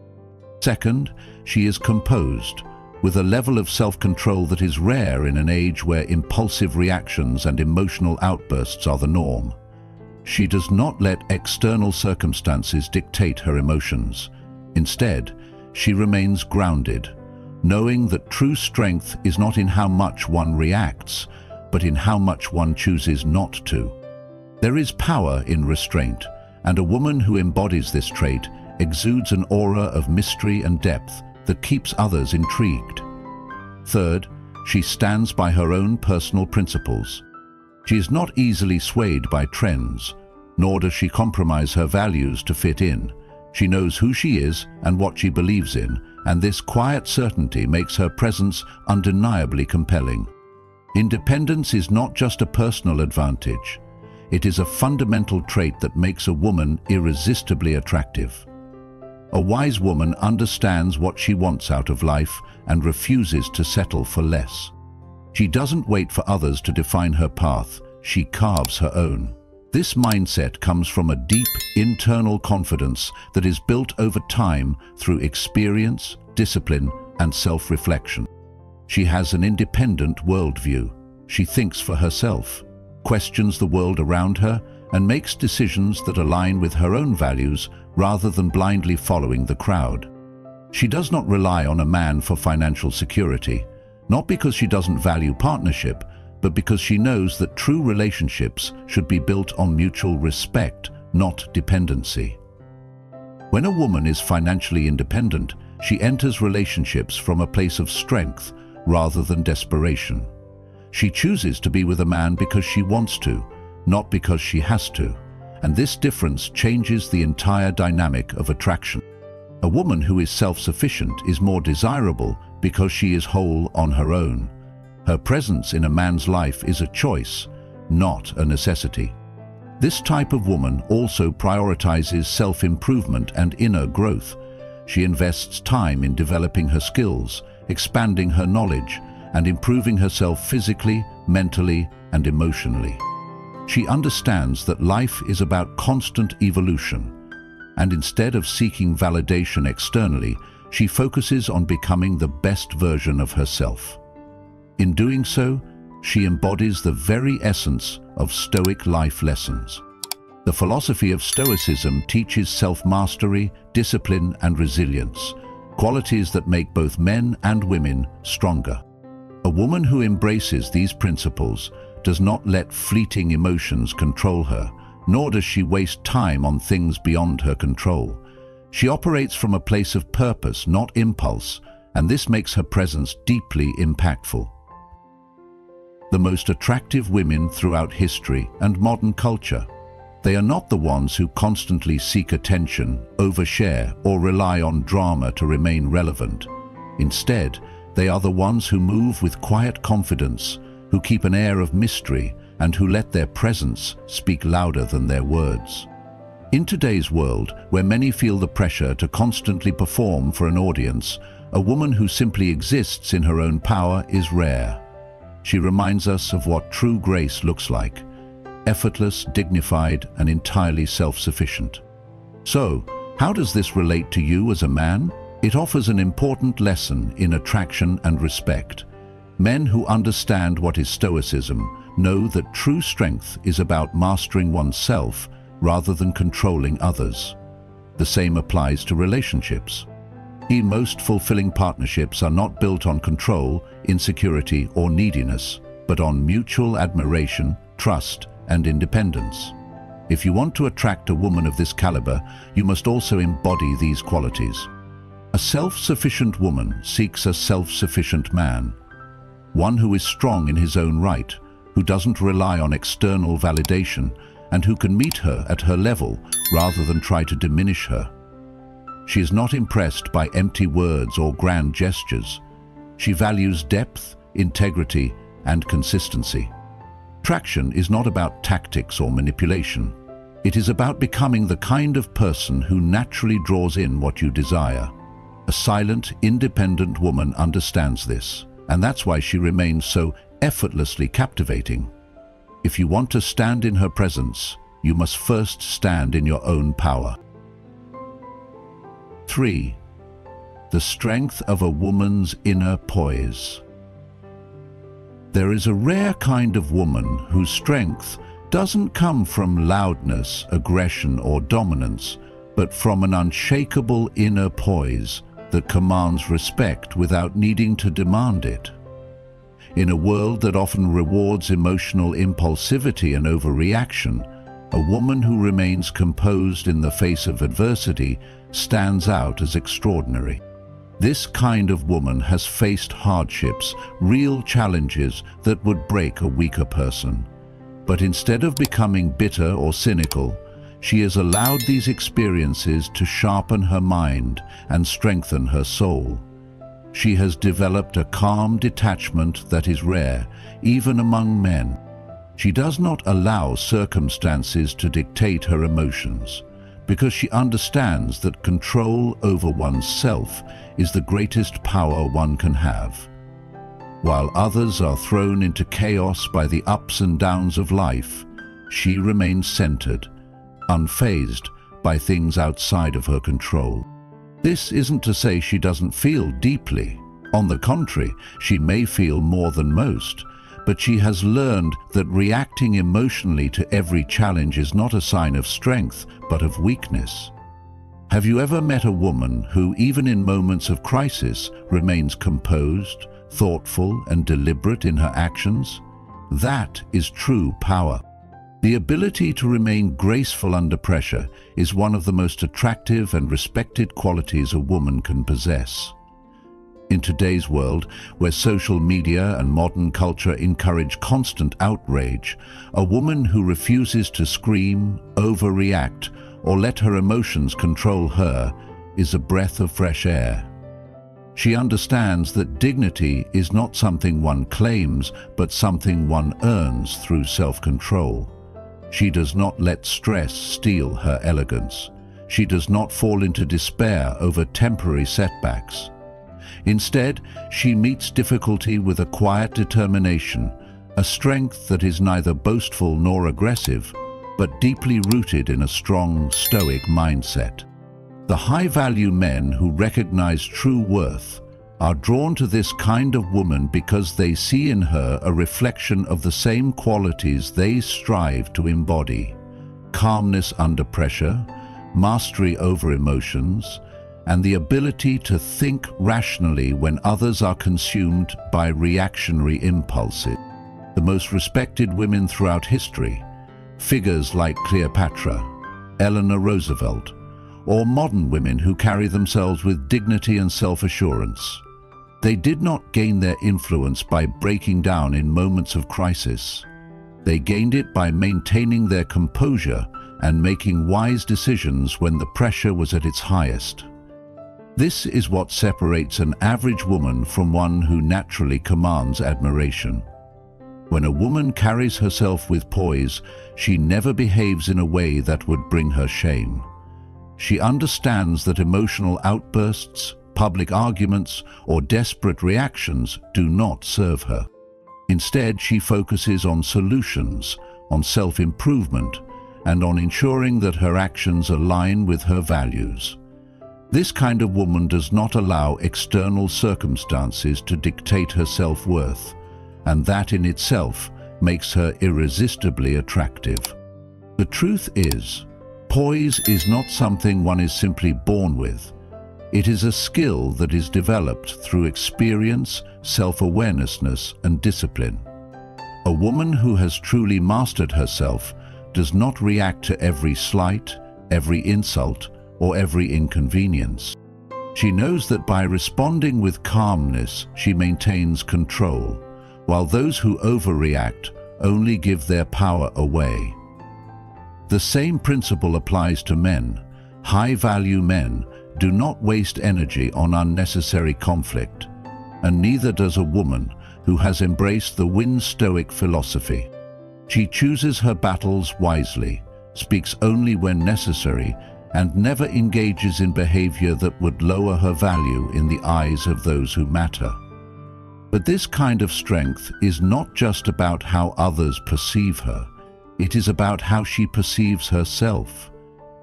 Second, she is composed, with a level of self-control that is rare in an age where impulsive reactions and emotional outbursts are the norm. She does not let external circumstances dictate her emotions. Instead, she remains grounded, knowing that true strength is not in how much one reacts, but in how much one chooses not to. There is power in restraint, and a woman who embodies this trait exudes an aura of mystery and depth that keeps others intrigued. Third, she stands by her own personal principles. She is not easily swayed by trends, nor does she compromise her values to fit in. She knows who she is and what she believes in, and this quiet certainty makes her presence undeniably compelling. Independence is not just a personal advantage. It is a fundamental trait that makes a woman irresistibly attractive. A wise woman understands what she wants out of life and refuses to settle for less. She doesn't wait for others to define her path, she carves her own. This mindset comes from a deep internal confidence that is built over time through experience, discipline, and self-reflection. She has an independent worldview. She thinks for herself, questions the world around her, and makes decisions that align with her own values rather than blindly following the crowd. She does not rely on a man for financial security, not because she doesn't value partnership, but because she knows that true relationships should be built on mutual respect, not dependency. When a woman is financially independent, she enters relationships from a place of strength rather than desperation. She chooses to be with a man because she wants to, not because she has to, and this difference changes the entire dynamic of attraction. A woman who is self-sufficient is more desirable because she is whole on her own. Her presence in a man's life is a choice, not a necessity. This type of woman also prioritizes self-improvement and inner growth. She invests time in developing her skills, expanding her knowledge, and improving herself physically, mentally, and emotionally. She understands that life is about constant evolution, and instead of seeking validation externally, she focuses on becoming the best version of herself. In doing so, she embodies the very essence of Stoic life lessons. The philosophy of Stoicism teaches self-mastery, discipline, and resilience, qualities that make both men and women stronger. A woman who embraces these principles does not let fleeting emotions control her, nor does she waste time on things beyond her control. She operates from a place of purpose, not impulse, and this makes her presence deeply impactful. The most attractive women throughout history and modern culture. They are not the ones who constantly seek attention, overshare, or rely on drama to remain relevant. Instead, they are the ones who move with quiet confidence, who keep an air of mystery, and who let their presence speak louder than their words. In today's world, where many feel the pressure to constantly perform for an audience, a woman who simply exists in her own power is rare. She reminds us of what true grace looks like: effortless, dignified, and entirely self-sufficient. So, how does this relate to you as a man? It offers an important lesson in attraction and respect. Men who understand what is Stoicism know that true strength is about mastering oneself rather than controlling others. The same applies to relationships. The most fulfilling partnerships are not built on control, insecurity, or neediness, but on mutual admiration, trust, and independence. If you want to attract a woman of this caliber, you must also embody these qualities. A self-sufficient woman seeks a self-sufficient man, one who is strong in his own right, who doesn't rely on external validation, and who can meet her at her level rather than try to diminish her. She is not impressed by empty words or grand gestures. She values depth, integrity, and consistency. Attraction is not about tactics or manipulation. It is about becoming the kind of person who naturally draws in what you desire. A silent, independent woman understands this, and that's why she remains so effortlessly captivating. If you want to stand in her presence, you must first stand in your own power. 3. The strength of a woman's inner poise. There is a rare kind of woman whose strength doesn't come from loudness, aggression, or dominance, but from an unshakable inner poise that commands respect without needing to demand it. In a world that often rewards emotional impulsivity and overreaction, a woman who remains composed in the face of adversity stands out as extraordinary. This kind of woman has faced hardships, real challenges that would break a weaker person. But instead of becoming bitter or cynical, she has allowed these experiences to sharpen her mind and strengthen her soul. She has developed a calm detachment that is rare, even among men. She does not allow circumstances to dictate her emotions, because she understands that control over oneself is the greatest power one can have. While others are thrown into chaos by the ups and downs of life, she remains centered, unfazed by things outside of her control. This isn't to say she doesn't feel deeply. On the contrary, she may feel more than most, but she has learned that reacting emotionally to every challenge is not a sign of strength, but of weakness. Have you ever met a woman who, even in moments of crisis, remains composed, thoughtful, and deliberate in her actions? That is true power. The ability to remain graceful under pressure is one of the most attractive and respected qualities a woman can possess. In today's world, where social media and modern culture encourage constant outrage, a woman who refuses to scream, overreact, or let her emotions control her is a breath of fresh air. She understands that dignity is not something one claims, but something one earns through self-control. She does not let stress steal her elegance. She does not fall into despair over temporary setbacks. Instead, she meets difficulty with a quiet determination, a strength that is neither boastful nor aggressive, but deeply rooted in a strong, stoic mindset. The high-value men who recognize true worth are drawn to this kind of woman because they see in her a reflection of the same qualities they strive to embody: calmness under pressure, mastery over emotions, and the ability to think rationally when others are consumed by reactionary impulses. The most respected women throughout history, figures like Cleopatra, Eleanor Roosevelt, or modern women who carry themselves with dignity and self-assurance. They did not gain their influence by breaking down in moments of crisis. They gained it by maintaining their composure and making wise decisions when the pressure was at its highest. This is what separates an average woman from one who naturally commands admiration. When a woman carries herself with poise, she never behaves in a way that would bring her shame. She understands that emotional outbursts, public arguments, or desperate reactions do not serve her. Instead, she focuses on solutions, on self-improvement, and on ensuring that her actions align with her values. This kind of woman does not allow external circumstances to dictate her self-worth, and that in itself makes her irresistibly attractive. The truth is, poise is not something one is simply born with. It is a skill that is developed through experience, self-awareness, and discipline. A woman who has truly mastered herself does not react to every slight, every insult, or every inconvenience. She knows that by responding with calmness, she maintains control, while those who overreact only give their power away. The same principle applies to men. High-value men do not waste energy on unnecessary conflict, and neither does a woman who has embraced the Stoic philosophy. She chooses her battles wisely, speaks only when necessary, and never engages in behavior that would lower her value in the eyes of those who matter. But this kind of strength is not just about how others perceive her. It is about how she perceives herself.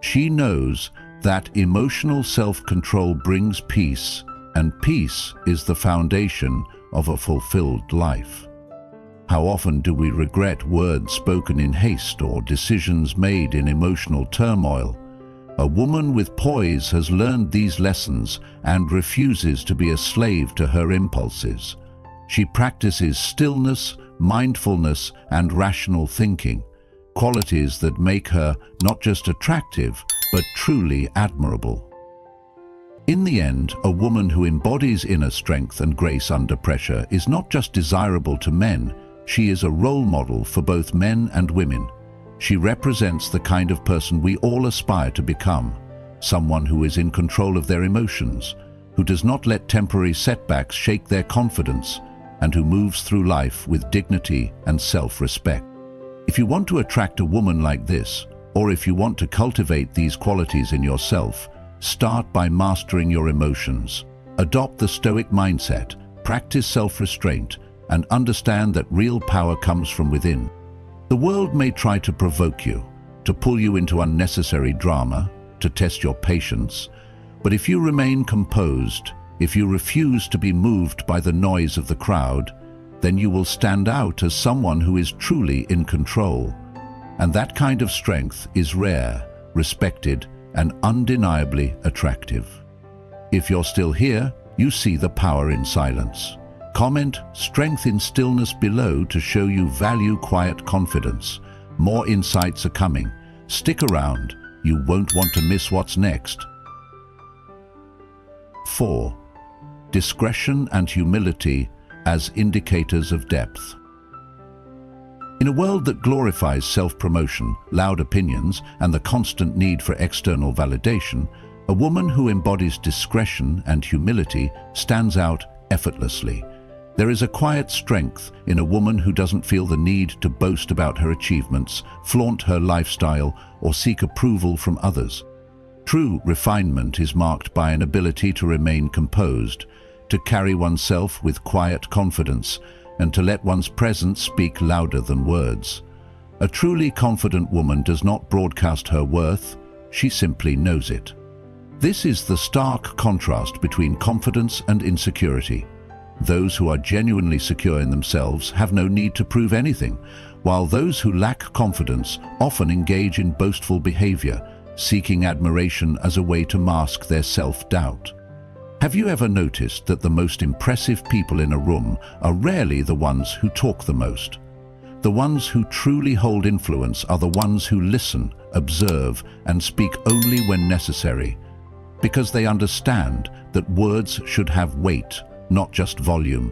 She knows that emotional self-control brings peace, and peace is the foundation of a fulfilled life. How often do we regret words spoken in haste or decisions made in emotional turmoil? A woman with poise has learned these lessons and refuses to be a slave to her impulses. She practices stillness, mindfulness, and rational thinking, qualities that make her not just attractive, but truly admirable. In the end, a woman who embodies inner strength and grace under pressure is not just desirable to men, she is a role model for both men and women. She represents the kind of person we all aspire to become, someone who is in control of their emotions, who does not let temporary setbacks shake their confidence, and who moves through life with dignity and self-respect. If you want to attract a woman like this, or if you want to cultivate these qualities in yourself, start by mastering your emotions. Adopt the Stoic mindset, practice self-restraint, and understand that real power comes from within. The world may try to provoke you, to pull you into unnecessary drama, to test your patience, but if you remain composed, if you refuse to be moved by the noise of the crowd, then you will stand out as someone who is truly in control. And that kind of strength is rare, respected, and undeniably attractive. If you're still here, you see the power in silence. Comment "strength in stillness" below to show you value quiet confidence. More insights are coming. Stick around, you won't want to miss what's next. 4. Discretion and humility as indicators of depth. In a world that glorifies self-promotion, loud opinions, and the constant need for external validation, a woman who embodies discretion and humility stands out effortlessly. There is a quiet strength in a woman who doesn't feel the need to boast about her achievements, flaunt her lifestyle, or seek approval from others. True refinement is marked by an ability to remain composed, to carry oneself with quiet confidence, and to let one's presence speak louder than words. A truly confident woman does not broadcast her worth, she simply knows it. This is the stark contrast between confidence and insecurity. Those who are genuinely secure in themselves have no need to prove anything, while those who lack confidence often engage in boastful behavior, seeking admiration as a way to mask their self-doubt. Have you ever noticed that the most impressive people in a room are rarely the ones who talk the most? The ones who truly hold influence are the ones who listen, observe, and speak only when necessary, because they understand that words should have weight, not just volume.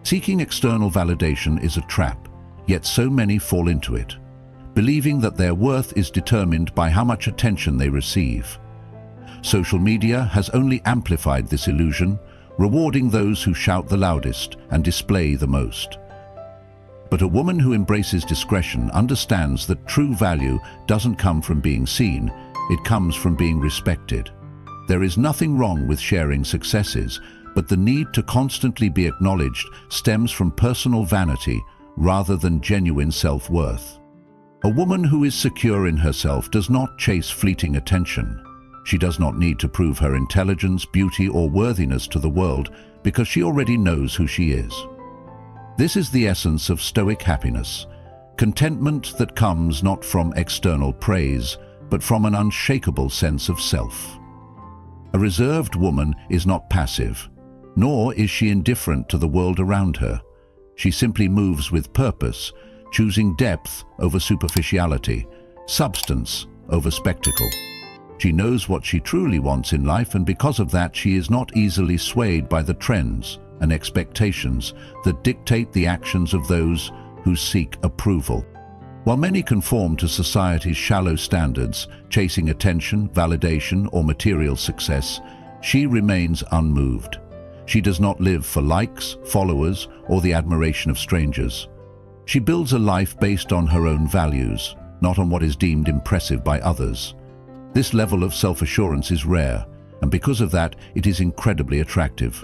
Seeking external validation is a trap, yet so many fall into it, believing that their worth is determined by how much attention they receive. Social media has only amplified this illusion, rewarding those who shout the loudest and display the most. But a woman who embraces discretion understands that true value doesn't come from being seen, it comes from being respected. There is nothing wrong with sharing successes, but the need to constantly be acknowledged stems from personal vanity rather than genuine self-worth. A woman who is secure in herself does not chase fleeting attention. She does not need to prove her intelligence, beauty, or worthiness to the world because she already knows who she is. This is the essence of Stoic happiness, contentment that comes not from external praise, but from an unshakable sense of self. A reserved woman is not passive, nor is she indifferent to the world around her. She simply moves with purpose, choosing depth over superficiality, substance over spectacle. She knows what she truly wants in life, and because of that, she is not easily swayed by the trends and expectations that dictate the actions of those who seek approval. While many conform to society's shallow standards, chasing attention, validation, or material success, she remains unmoved. She does not live for likes, followers, or the admiration of strangers. She builds a life based on her own values, not on what is deemed impressive by others. This level of self-assurance is rare, and because of that, it is incredibly attractive.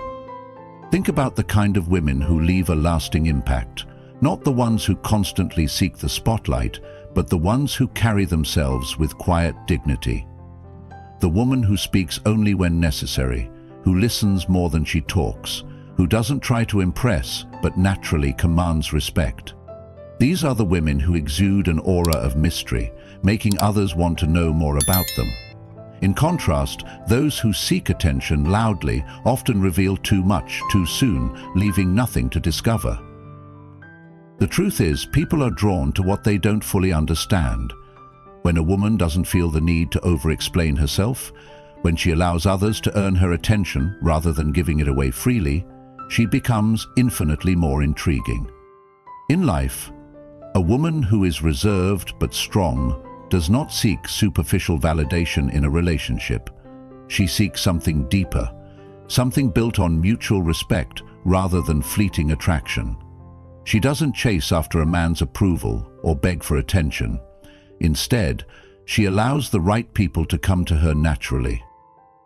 Think about the kind of women who leave a lasting impact, not the ones who constantly seek the spotlight, but the ones who carry themselves with quiet dignity. The woman who speaks only when necessary, who listens more than she talks, who doesn't try to impress but naturally commands respect. These are the women who exude an aura of mystery, making others want to know more about them. In contrast, those who seek attention loudly often reveal too much too soon, leaving nothing to discover. The truth is, people are drawn to what they don't fully understand. When a woman doesn't feel the need to over-explain herself, when she allows others to earn her attention rather than giving it away freely, she becomes infinitely more intriguing. In life, a woman who is reserved but strong does not seek superficial validation in a relationship. She seeks something deeper, something built on mutual respect rather than fleeting attraction. She doesn't chase after a man's approval or beg for attention. Instead, she allows the right people to come to her naturally.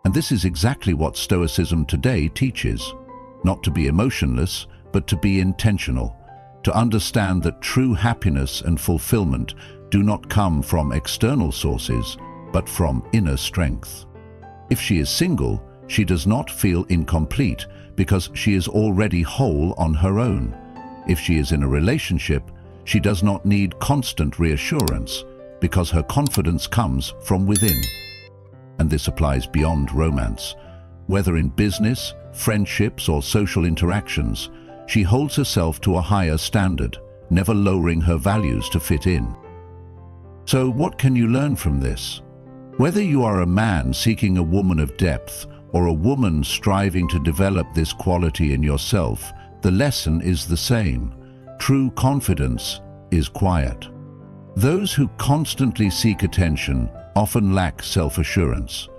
And this is exactly what Stoicism today teaches. Not to be emotionless, but to be intentional. To understand that true happiness and fulfillment do not come from external sources, but from inner strength. If she is single, she does not feel incomplete because she is already whole on her own. If she is in a relationship, she does not need constant reassurance because her confidence comes from within. And this applies beyond romance. Whether in business, friendships, or social interactions, she holds herself to a higher standard, never lowering her values to fit in. So what can you learn from this? Whether you are a man seeking a woman of depth or a woman striving to develop this quality in yourself, the lesson is the same. True confidence is quiet. Those who constantly seek attention often lack self-assurance,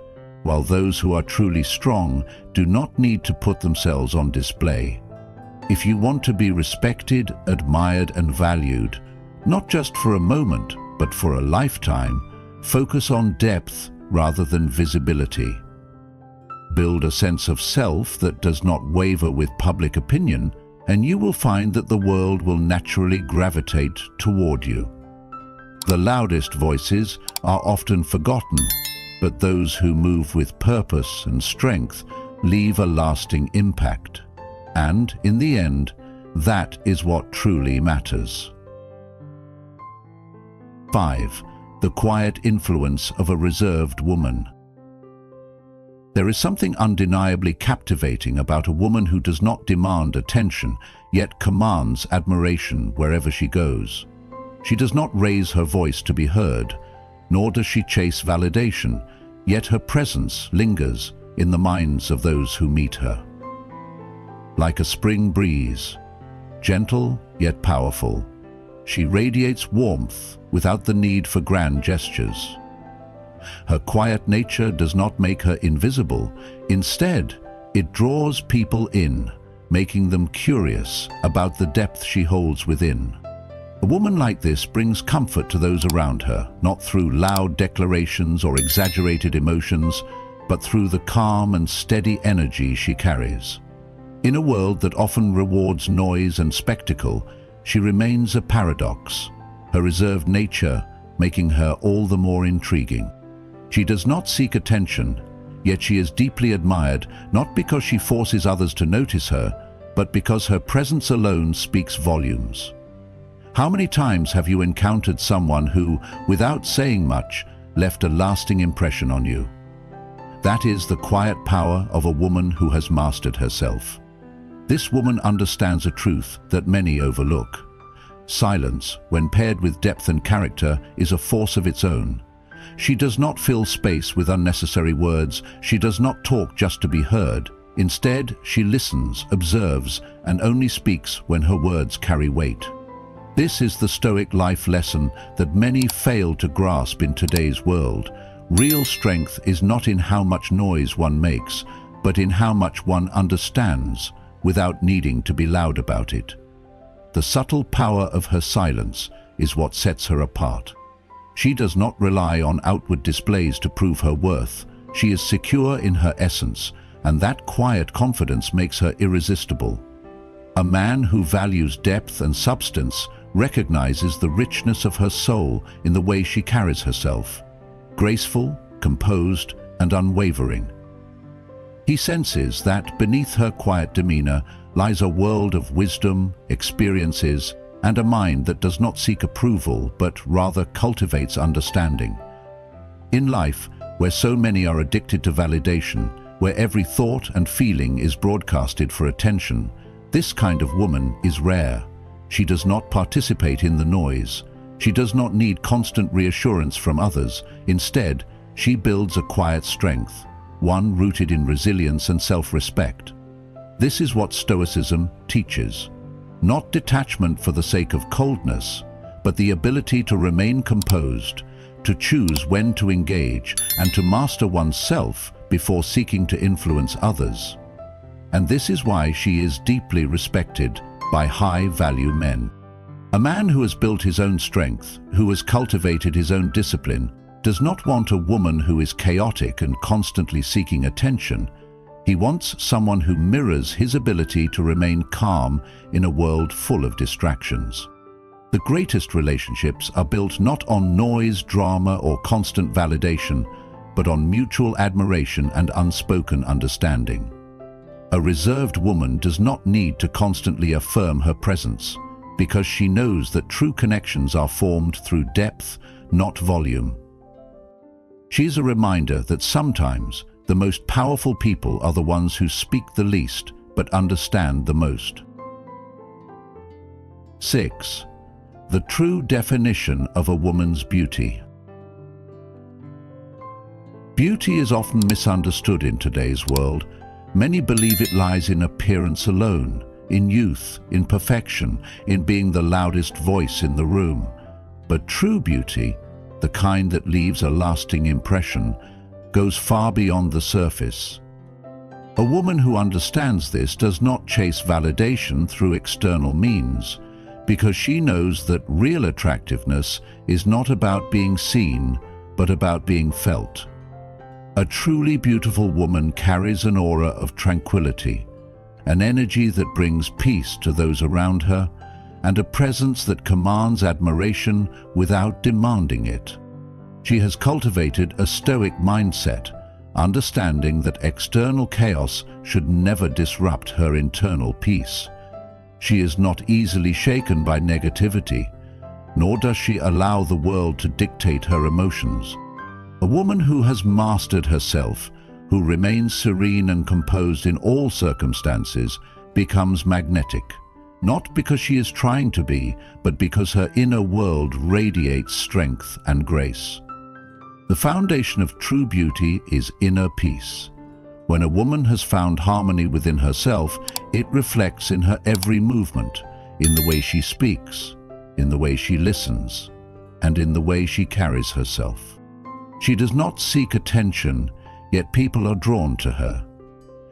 while those who are truly strong do not need to put themselves on display. If you want to be respected, admired, and valued, not just for a moment, but for a lifetime, focus on depth rather than visibility. Build a sense of self that does not waver with public opinion, and you will find that the world will naturally gravitate toward you. The loudest voices are often forgotten, but those who move with purpose and strength leave a lasting impact. And, in the end, that is what truly matters. 5. The quiet influence of a reserved woman. There is something undeniably captivating about a woman who does not demand attention, yet commands admiration wherever she goes. She does not raise her voice to be heard, nor does she chase validation, yet her presence lingers in the minds of those who meet her. Like a spring breeze, gentle yet powerful, she radiates warmth without the need for grand gestures. Her quiet nature does not make her invisible. Instead, it draws people in, making them curious about the depth she holds within. A woman like this brings comfort to those around her, not through loud declarations or exaggerated emotions, but through the calm and steady energy she carries. In a world that often rewards noise and spectacle, she remains a paradox, her reserved nature making her all the more intriguing. She does not seek attention, yet she is deeply admired, not because she forces others to notice her, but because her presence alone speaks volumes. How many times have you encountered someone who, without saying much, left a lasting impression on you? That is the quiet power of a woman who has mastered herself. This woman understands a truth that many overlook. Silence, when paired with depth and character, is a force of its own. She does not fill space with unnecessary words. She does not talk just to be heard. Instead, she listens, observes, and only speaks when her words carry weight. This is the Stoic life lesson that many fail to grasp in today's world. Real strength is not in how much noise one makes, but in how much one understands without needing to be loud about it. The subtle power of her silence is what sets her apart. She does not rely on outward displays to prove her worth. She is secure in her essence, and that quiet confidence makes her irresistible. A man who values depth and substance recognizes the richness of her soul in the way she carries herself, graceful, composed, and unwavering. He senses that beneath her quiet demeanor lies a world of wisdom, experiences, and a mind that does not seek approval but rather cultivates understanding. In life, where so many are addicted to validation, where every thought and feeling is broadcasted for attention, this kind of woman is rare. She does not participate in the noise. She does not need constant reassurance from others. Instead, she builds a quiet strength, one rooted in resilience and self-respect. This is what Stoicism teaches. Not detachment for the sake of coldness, but the ability to remain composed, to choose when to engage, and to master oneself before seeking to influence others. And this is why she is deeply respected by high-value men. A man who has built his own strength, who has cultivated his own discipline, does not want a woman who is chaotic and constantly seeking attention. He wants someone who mirrors his ability to remain calm in a world full of distractions. The greatest relationships are built not on noise, drama, or constant validation, but on mutual admiration and unspoken understanding. A reserved woman does not need to constantly affirm her presence, because she knows that true connections are formed through depth, not volume. She is a reminder that sometimes the most powerful people are the ones who speak the least but understand the most. 6. The true definition of a woman's beauty. Beauty is often misunderstood in today's world. Many believe it lies in appearance alone, in youth, in perfection, in being the loudest voice in the room. But true beauty, the kind that leaves a lasting impression, goes far beyond the surface. A woman who understands this does not chase validation through external means, because she knows that real attractiveness is not about being seen, but about being felt. A truly beautiful woman carries an aura of tranquility, an energy that brings peace to those around her, and a presence that commands admiration without demanding it. She has cultivated a stoic mindset, understanding that external chaos should never disrupt her internal peace. She is not easily shaken by negativity, nor does she allow the world to dictate her emotions. A woman who has mastered herself, who remains serene and composed in all circumstances, becomes magnetic, not because she is trying to be, but because her inner world radiates strength and grace. The foundation of true beauty is inner peace. When a woman has found harmony within herself, it reflects in her every movement, in the way she speaks, in the way she listens, and in the way she carries herself. She does not seek attention, yet people are drawn to her.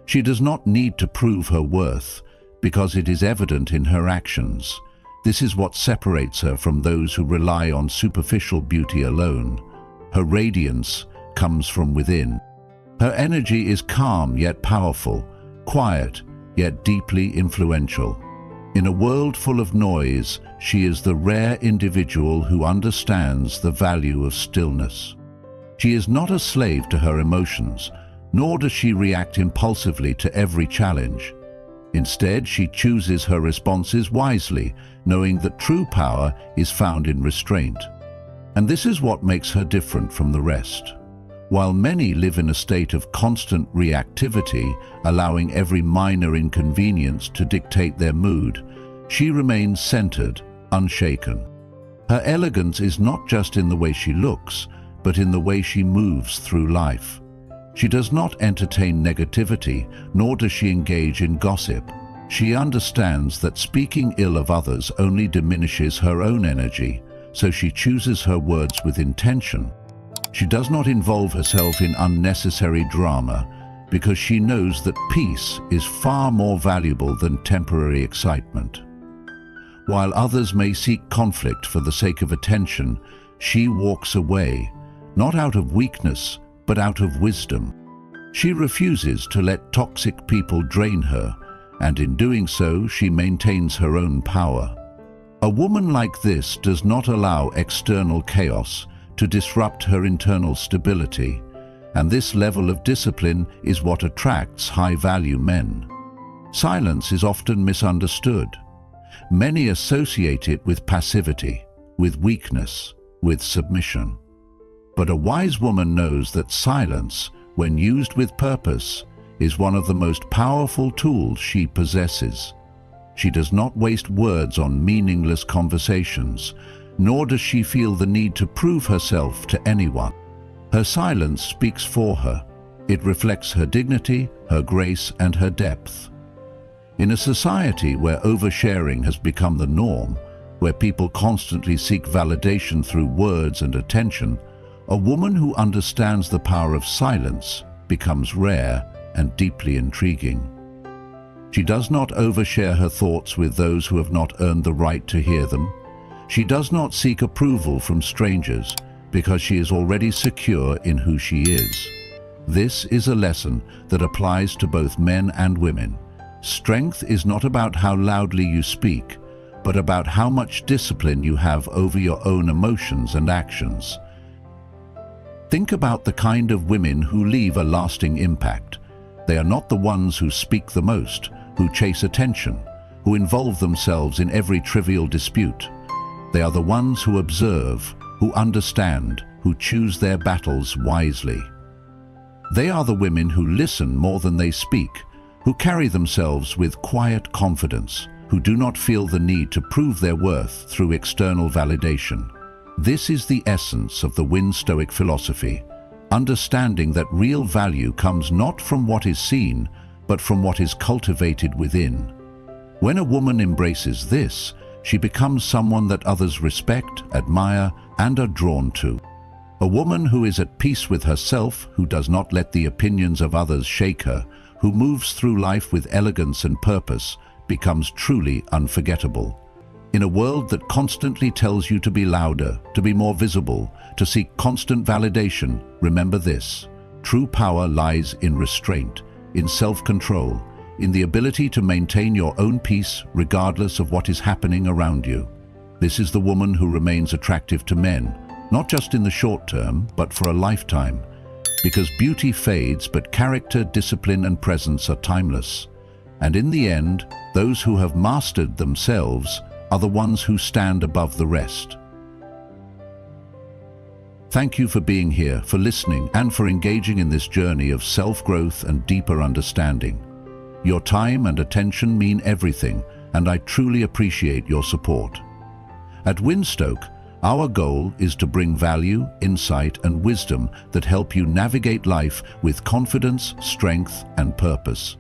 She does not need to prove her worth, because it is evident in her actions. This is what separates her from those who rely on superficial beauty alone. Her radiance comes from within. Her energy is calm yet powerful, quiet yet deeply influential. In a world full of noise, she is the rare individual who understands the value of stillness. She is not a slave to her emotions, nor does she react impulsively to every challenge. Instead, she chooses her responses wisely, knowing that true power is found in restraint. And this is what makes her different from the rest. While many live in a state of constant reactivity, allowing every minor inconvenience to dictate their mood, she remains centered, unshaken. Her elegance is not just in the way she looks, but in the way she moves through life. She does not entertain negativity, nor does she engage in gossip. She understands that speaking ill of others only diminishes her own energy, so she chooses her words with intention. She does not involve herself in unnecessary drama because she knows that peace is far more valuable than temporary excitement. While others may seek conflict for the sake of attention, she walks away, not out of weakness, but out of wisdom. She refuses to let toxic people drain her, and in doing so, she maintains her own power. A woman like this does not allow external chaos to disrupt her internal stability, and this level of discipline is what attracts high-value men. Silence is often misunderstood. Many associate it with passivity, with weakness, with submission. But a wise woman knows that silence, when used with purpose, is one of the most powerful tools she possesses. She does not waste words on meaningless conversations, nor does she feel the need to prove herself to anyone. Her silence speaks for her. It reflects her dignity, her grace, and her depth. In a society where oversharing has become the norm, where people constantly seek validation through words and attention, a woman who understands the power of silence becomes rare and deeply intriguing. She does not overshare her thoughts with those who have not earned the right to hear them. She does not seek approval from strangers because she is already secure in who she is. This is a lesson that applies to both men and women. Strength is not about how loudly you speak, but about how much discipline you have over your own emotions and actions. Think about the kind of women who leave a lasting impact. They are not the ones who speak the most, who chase attention, who involve themselves in every trivial dispute. They are the ones who observe, who understand, who choose their battles wisely. They are the women who listen more than they speak, who carry themselves with quiet confidence, who do not feel the need to prove their worth through external validation. This is the essence of the Stoic philosophy, understanding that real value comes not from what is seen, but from what is cultivated within. When a woman embraces this, she becomes someone that others respect, admire, and are drawn to. A woman who is at peace with herself, who does not let the opinions of others shake her, who moves through life with elegance and purpose, becomes truly unforgettable. In a world that constantly tells you to be louder, to be more visible, to seek constant validation, remember this: true power lies in restraint, in self-control, in the ability to maintain your own peace regardless of what is happening around you. This is the woman who remains attractive to men, not just in the short term, but for a lifetime. Because beauty fades, but character, discipline, and presence are timeless. And in the end, those who have mastered themselves are the ones who stand above the rest. Thank you for being here, for listening, and for engaging in this journey of self-growth and deeper understanding. Your time and attention mean everything, and I truly appreciate your support. At Stoic, our goal is to bring value, insight, and wisdom that help you navigate life with confidence, strength, and purpose.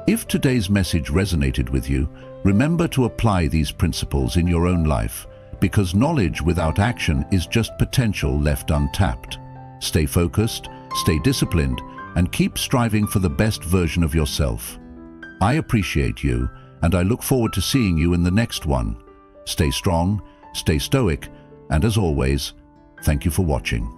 If today's message resonated with you, remember to apply these principles in your own life, because knowledge without action is just potential left untapped. Stay focused, stay disciplined, and keep striving for the best version of yourself. I appreciate you, and I look forward to seeing you in the next one. Stay strong, stay stoic, and as always, thank you for watching.